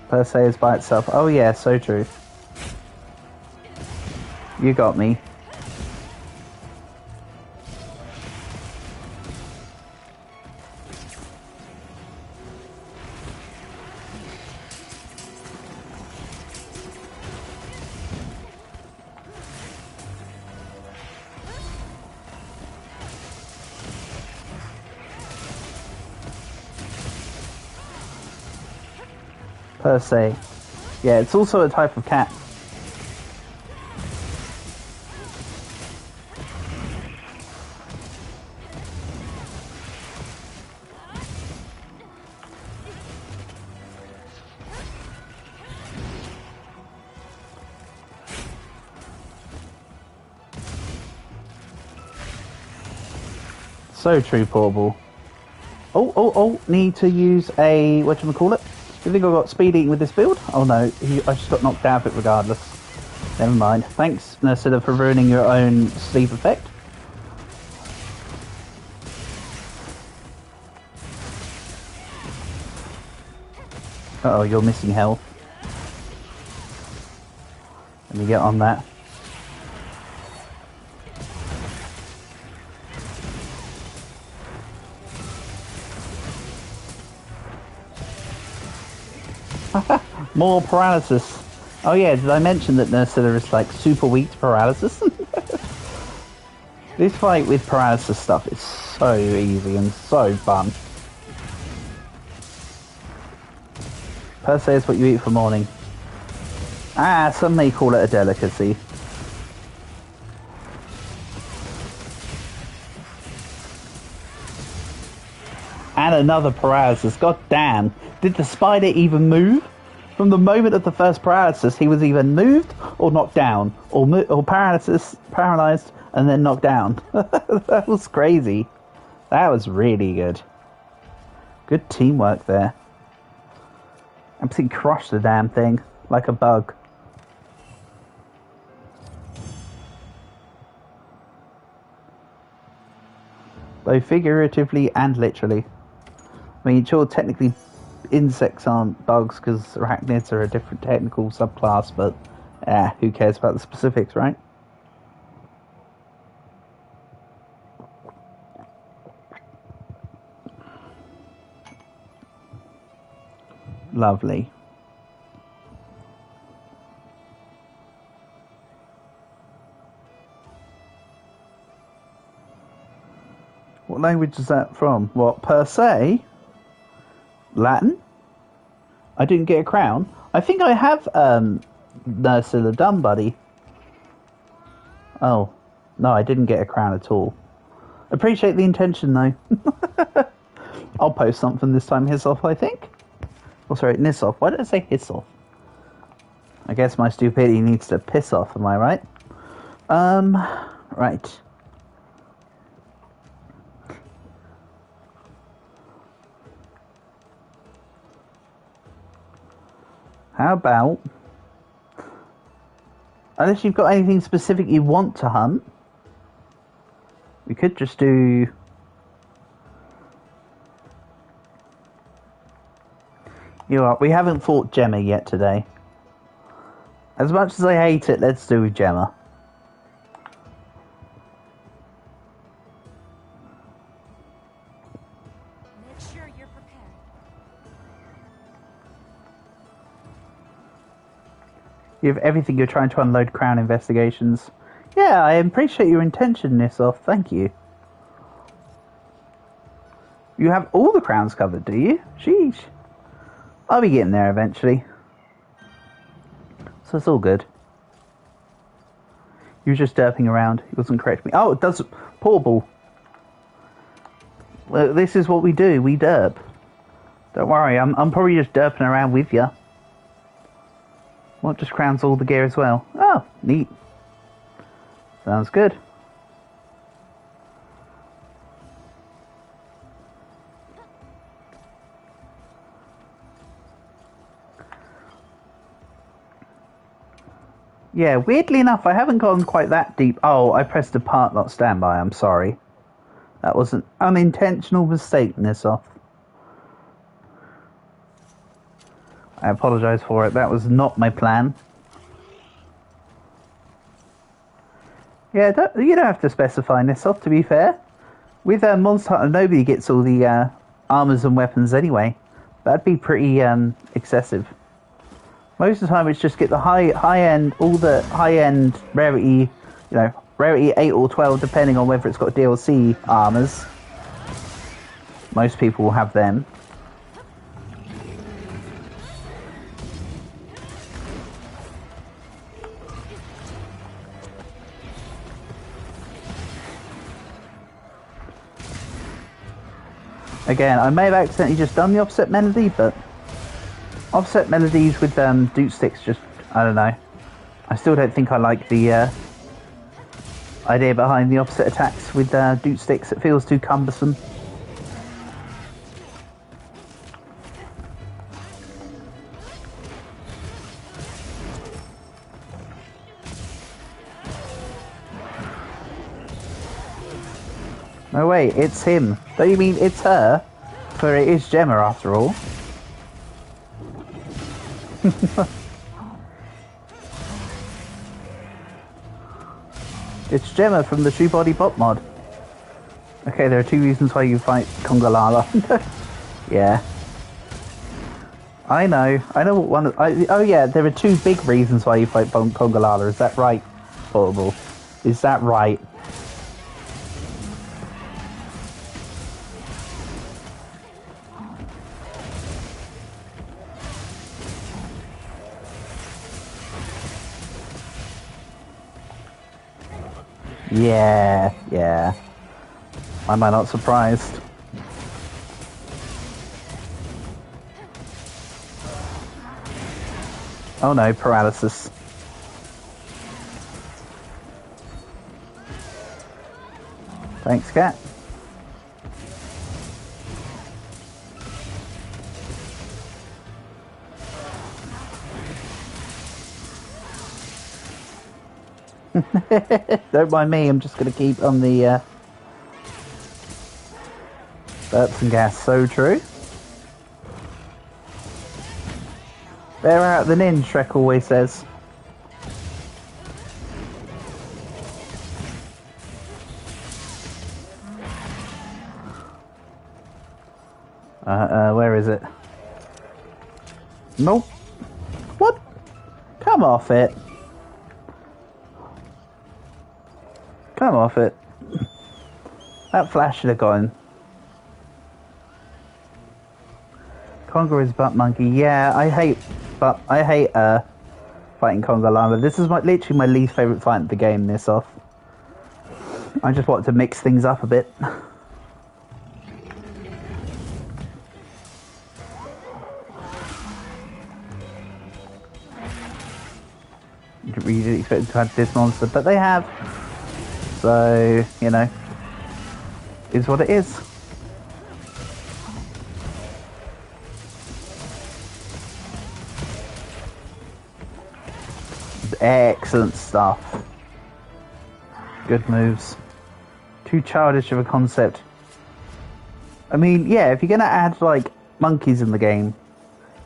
Per se is by itself. Oh yeah, so true. You got me. per se. Yeah, it's also a type of cat. So true, Portable. Oh, need to use a, whatchamacallit? Do you think I got speed eating with this build? Oh no, I just got knocked out of it regardless. Never mind. Thanks, Nursilla, for ruining your own sleep effect. Uh oh, you're missing health. Let me get on that. More paralysis. Oh yeah, did I mention that Nursilla is like super weak to paralysis? This fight with paralysis stuff is so easy and so fun. Per se is what you eat for morning. Ah, some may call it a delicacy. And another paralysis, god damn. Did the spider even move? From the moment of the first paralysis, he was either moved or knocked down, or paralyzed, and then knocked down. That was crazy. That was really good. Good teamwork there. Absolutely crushed the damn thing, like a bug. Both figuratively and literally. I mean, sure, technically insects aren't bugs because arachnids are a different technical subclass, but who cares about the specifics, right? Lovely. What language is that from? What, per se? Latin? I didn't get a crown. I think I have Nursilla done, buddy. Oh. No, I didn't get a crown at all. Appreciate the intention, though. I'll post something this time, hiss off, I think. Oh, sorry, niss off. Why did I say hiss off? I guess my stupidity needs to piss off, am I right? Right. How about... Unless you've got anything specific you want to hunt, we could just do... You know what, we haven't fought Gemma yet today. As much as I hate it, let's do with Gemma. Make sure you're prepared. You have everything you're trying to unload Crown investigations. Yeah, I appreciate your intention, Nissoff. Thank you. You have all the crowns covered, do you? Sheesh. I'll be getting there eventually. So it's all good. He was just derping around. He wasn't correcting me. Oh, it does. Portable. Well, this is what we do. We derp. Don't worry. I'm probably just derping around with you. What, just crowns all the gear as well? Oh, neat. Sounds good. Yeah, weirdly enough, I haven't gone quite that deep. Oh, I pressed a part, not standby. I'm sorry. That was an unintentional mistake, Nissoff. I apologise for it. That was not my plan. Yeah, you don't have to specify Nissoff, to be fair. With Monster Hunter, nobody gets all the armours and weapons anyway. That'd be pretty excessive. Most of the time, it's just get the high end, all the high end rarity, rarity 8 or 12, depending on whether it's got DLC armors. Most people will have them. Again, I may have accidentally just done the offset melody, but offset melodies with doot sticks just, I don't know. I still don't think I like the idea behind the offset attacks with doot sticks. It feels too cumbersome. No, wait, it's him. Don't you mean it's her? For it is Gemma after all. It's Gemma from the Shoe Body Bot mod. Okay, there are 2 reasons why you fight Congalala. Yeah. I know what one... oh yeah, there are 2 big reasons why you fight Congalala. Is that right, Portable? Is that right? Yeah. Am I not surprised? Oh no, paralysis. Thanks, cat. Don't mind me, I'm just going to keep on the burps and gas. So true. Better out than in, Shrek always says. Where is it? Nope. What? Come off it. Come off it. That flash should have gone. Conga is butt monkey. Yeah, I hate fighting Conga Llama. This is literally my least favourite fight of the game, this off. I just wanted to mix things up a bit. You didn't expect to have this monster, but they have. So, you know, is what it is. Excellent stuff. Good moves. Too childish of a concept. I mean, yeah, if you're gonna add, like, monkeys in the game,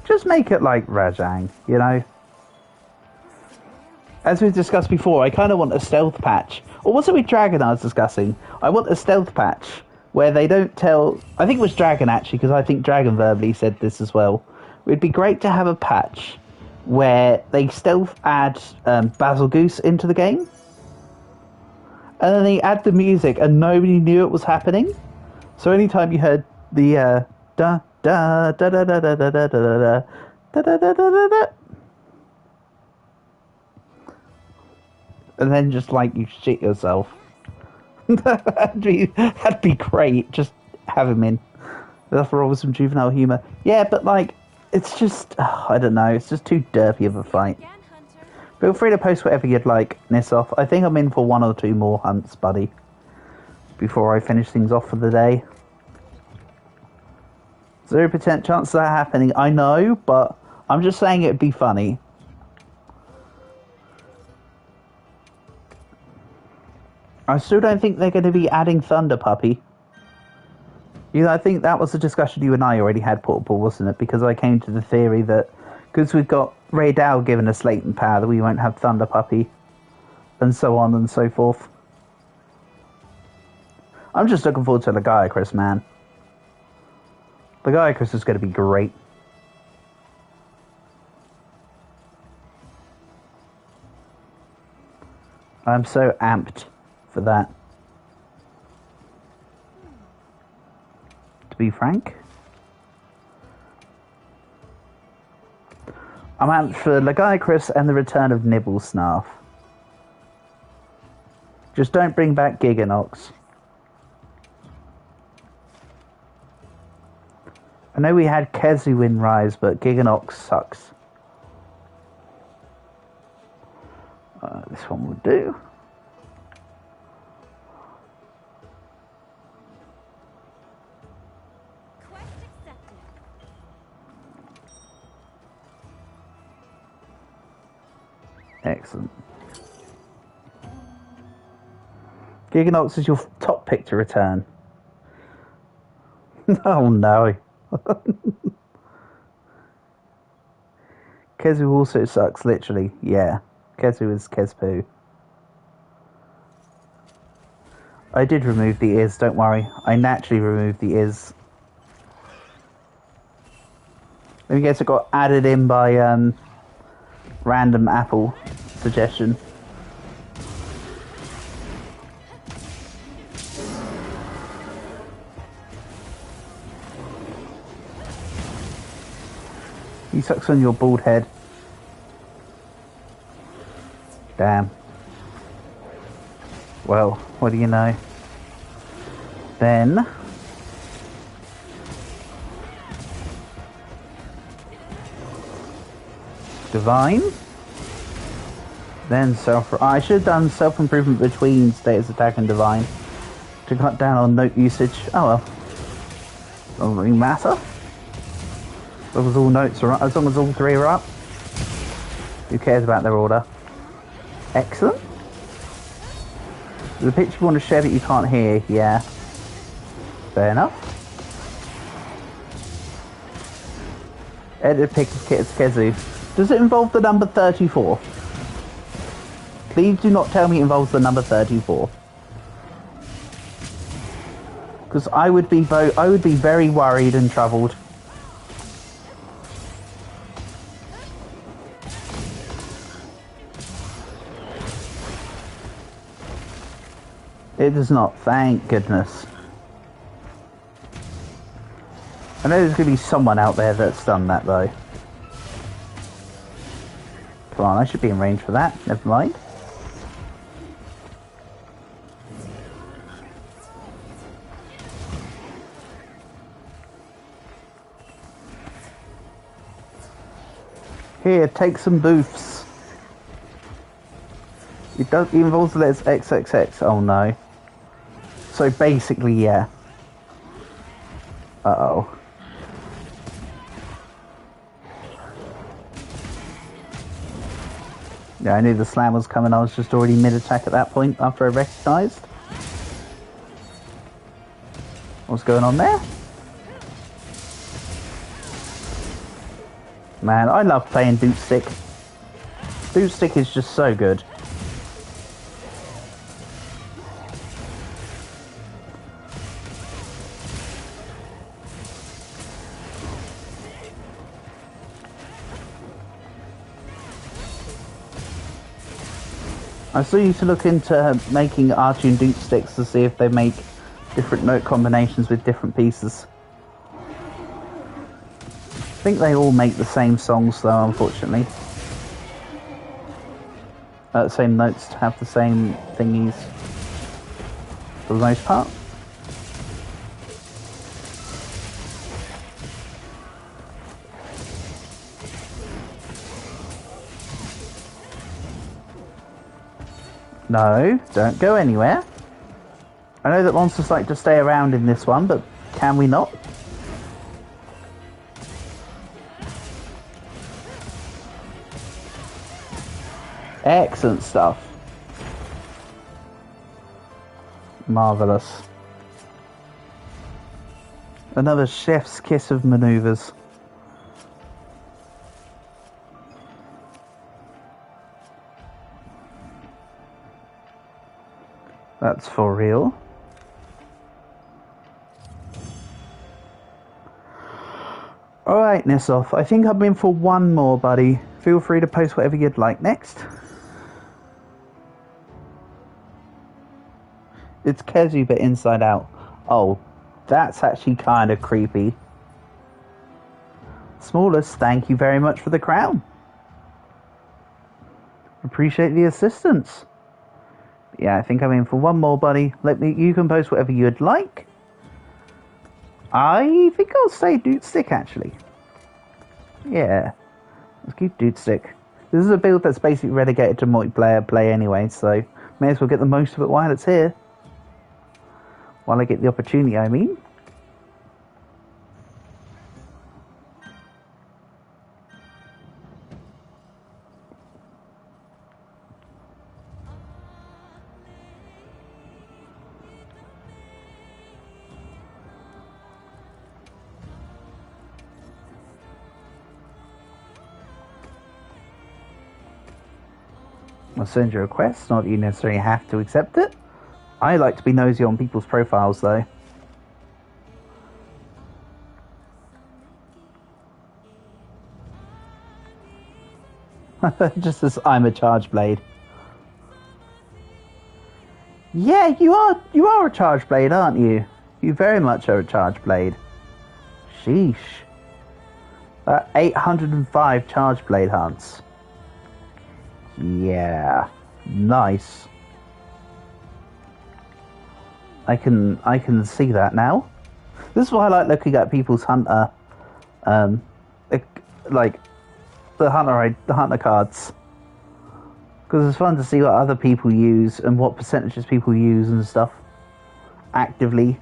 just make it like Rajang, you know? As we've discussed before, I kind of want a stealth patch. Or was it with Dragon I was discussing? I want a stealth patch where they don't tell... I think it was Dragon, actually, because I think Dragon verbally said this as well. It'd be great to have a patch where they stealth add Basil Goose into the game. And then they add the music and nobody knew it was happening. So anytime you heard the da da da da da da da da da da da da da da, and then just like you shit yourself. That'd be great. Just have him in. That's for all with some juvenile humour. Yeah, but like, it's just, I don't know, it's just too derpy of a fight. Feel free to post whatever you'd like, Nissoff. I think I'm in for 1 or 2 more hunts, buddy, before I finish things off for the day. 0% chance of that happening, I know, but I'm just saying it'd be funny. I still don't think they're going to be adding Thunder Puppy. You know, I think that was a discussion you and I already had, Portable, wasn't it? Because I came to the theory that because we've got Ray Dow giving us latent power, that we won't have Thunder Puppy, and so on and so forth. I'm just looking forward to Legiacris, man. Legiacris is going to be great. I'm so amped for that. To be frank, I'm amped for Legiacris and the return of Nibblesnarf. Just don't bring back Giganox. I know we had Kezu in Rise, but Giganox sucks. This one will do. Quest accepted. Excellent. Giganox is your top pick to return. Oh no. Kezu also sucks, literally. Yeah. Kezu is Kezpoo. I did remove the is, don't worry. I naturally removed the is. I guess it got added in by random Apple suggestion. He sucks on your bald head. Damn. Well, what do you know? Then... Divine. Then I should have done self-improvement between status attack and divine to cut down on note usage. Oh well. Doesn't really matter. As long as all notes are up, as long as all three are up. Who cares about their order? Excellent. The picture you want to share that you can't hear, yeah. Fair enough. Edit pick of Kezu. Does it involve the number 34? Please do not tell me it involves the number 34. Because I would be very worried and troubled. It does not, thank goodness. I know there's going to be someone out there that's done that though. Come on, I should be in range for that, never mind. Here, take some boofs. It involves the letters XXX, oh no. So basically, yeah. Uh-oh. Yeah, I knew the slam was coming. I was just already mid-attack at that point after I recognised. What's going on there? Man, I love playing Boot Stick. Boot Stick is just so good. I still need to look into making R-Tune Boot Sticks to see if they make different note combinations with different pieces. I think they all make the same songs though, unfortunately. Same notes to have the same thingies for the most part. No, don't go anywhere. I know that monsters like to stay around in this one, but can we not? Excellent stuff. Marvellous. Another chef's kiss of manoeuvres. That's for real. Alright, Nissoth, I think I'm in for one more, buddy. Feel free to post whatever you'd like next. It's Kezu but inside out. Oh, that's actually kind of creepy. Smallest, thank you very much for the crown. Appreciate the assistance. Yeah, I think I'm in for one more, buddy. You can post whatever you'd like. I think I'll say Dude Stick, actually. Yeah, let's keep Dude Stick. This is a build that's basically relegated to multiplayer play anyway, so may as well get the most of it while it's here. While I get the opportunity, I mean. I'll send you a request, not that you necessarily have to accept it. I like to be nosy on people's profiles, though. Just as I'm a charge blade. Yeah, you are a charge blade, aren't you? You very much are a charge blade. Sheesh. 805 charge blade hunts. Yeah, nice. I can see that now. This is why I like looking at people's hunter, like the hunter cards, because it's fun to see what other people use and what percentages people use and stuff actively.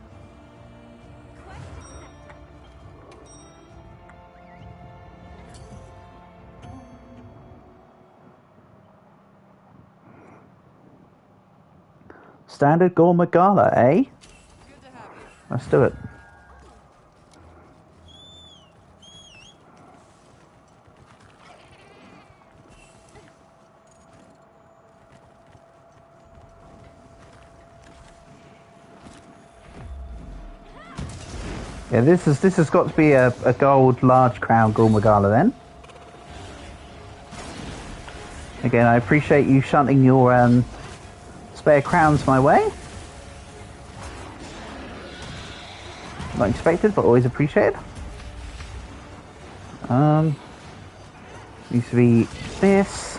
Standard Gorma Gala, eh? Let's do it. Yeah, this has got to be a gold large crown Gorma Gala then. Again, I appreciate you shunting your spare crowns my way. Not expected, but always appreciated. Needs to be this.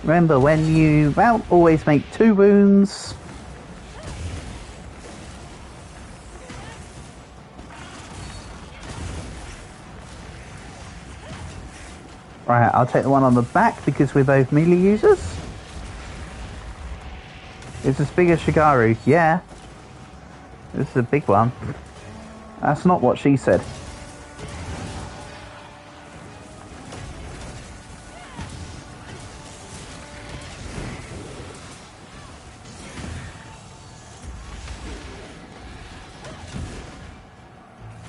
Remember, when you mount, always make 2 wounds. Right, I'll take the one on the back because we're both melee users. It's as big as Shigaru, yeah. This is a big one. That's not what she said.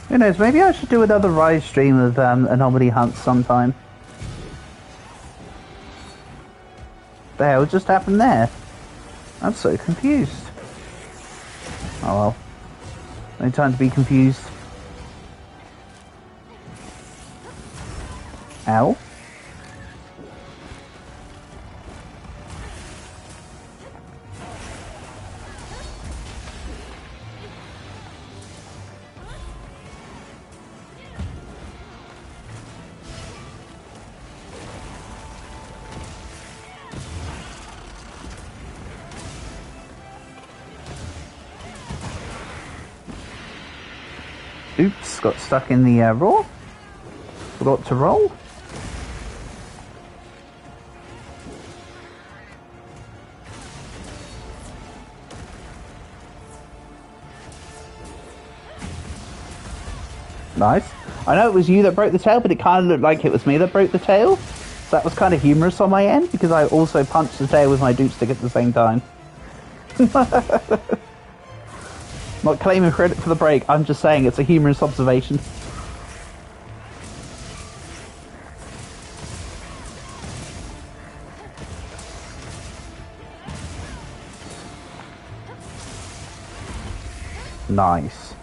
Who knows, maybe I should do another Rise stream of anomaly hunts sometime. The hell just happened there? I'm so confused. Oh well. No time to be confused. Ow. Oops, got stuck in the raw. Forgot to roll. Nice. I know it was you that broke the tail, but it kind of looked like it was me that broke the tail. So that was kind of humorous on my end, because I also punched the tail with my dupe stick at the same time. Not claiming credit for the break, I'm just saying it's a humorous observation. Nice.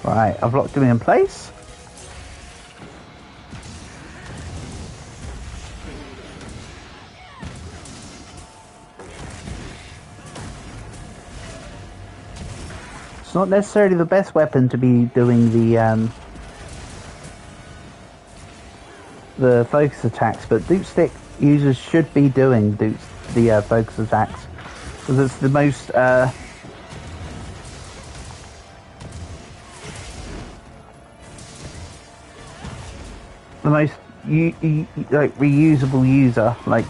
Right, I've locked him in place. It's not necessarily the best weapon to be doing the focus attacks, but Duke Stick users should be doing the focus attacks because it's the most like reusable user. Like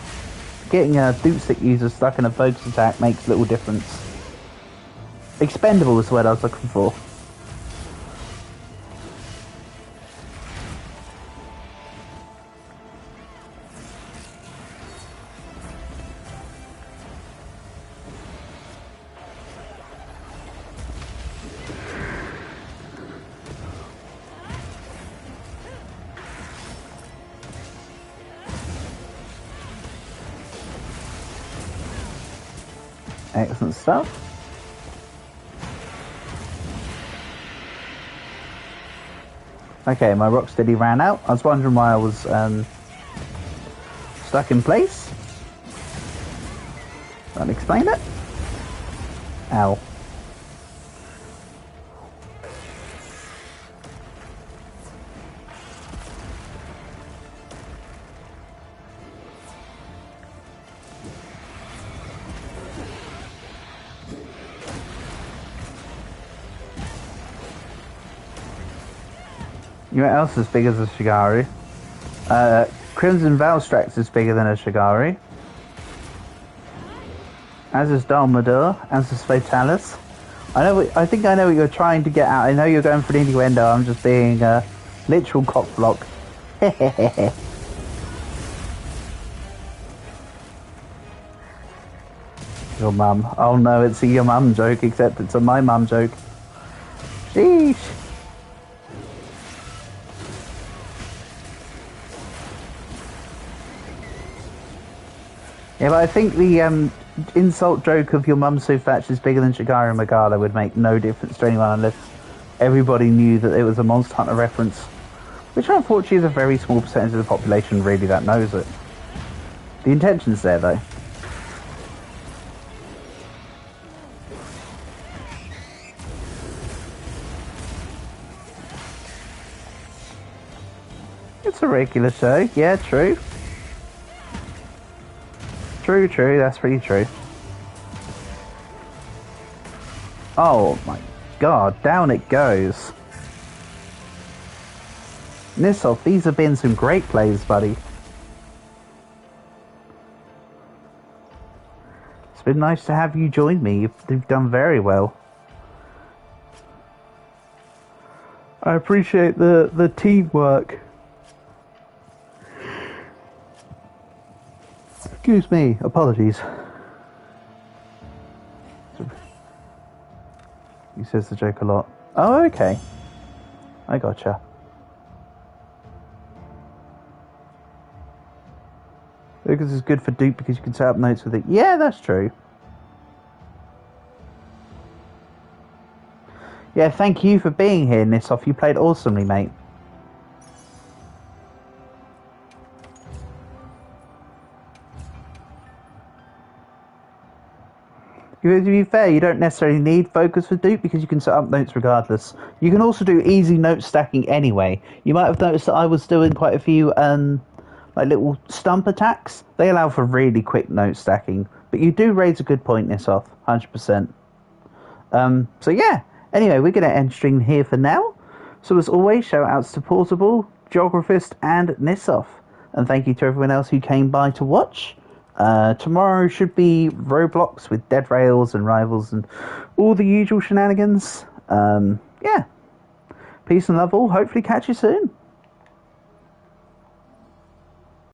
getting a Duke Stick user stuck in a focus attack makes little difference. Expendable is the word I was looking for. Excellent stuff. Okay, my Rocksteady ran out. I was wondering why I was stuck in place. That'll explain it. Ow. You know what else is big as a Shigari? Crimson Valstrax is bigger than a Shigari. As is Dalmadur, as is Fatalis. I think I know what you're trying to get at. I know you're going for an innuendo. I'm just being a literal cockblock. Your mum. Oh no, it's a your mum joke, except it's a my mum joke. Sheesh. Yeah, but I think the insult joke of your mum so fat she's bigger than Shigari and Magala would make no difference to anyone unless everybody knew that it was a Monster Hunter reference. Which unfortunately is a very small percentage of the population really that knows it. The intention's there though. It's a regular show, yeah, true. True, that's pretty true. Oh my god, down it goes. Nisov, these have been some great plays, buddy. It's been nice to have you join me. You've done very well. I appreciate the teamwork. Excuse me, apologies. He says the joke a lot. Oh, okay. I gotcha. Because it's good for Duke because you can set up notes with it. Yeah, that's true. Yeah, thank you for being here, Nisov. You played awesomely, mate. To be fair, you don't necessarily need focus for Duke because you can set up notes regardless. You can also do easy note stacking anyway. You might have noticed that I was doing quite a few like little stump attacks. They allow for really quick note stacking. But you do raise a good point, Nisov, 100%. So yeah, anyway, we're going to end stream here for now. So as always, shout outs to Portable, Geographist and Nisov. And thank you to everyone else who came by to watch. Tomorrow should be Roblox with Dead Rails and Rivals and all the usual shenanigans. Yeah. Peace and love all. Hopefully catch you soon.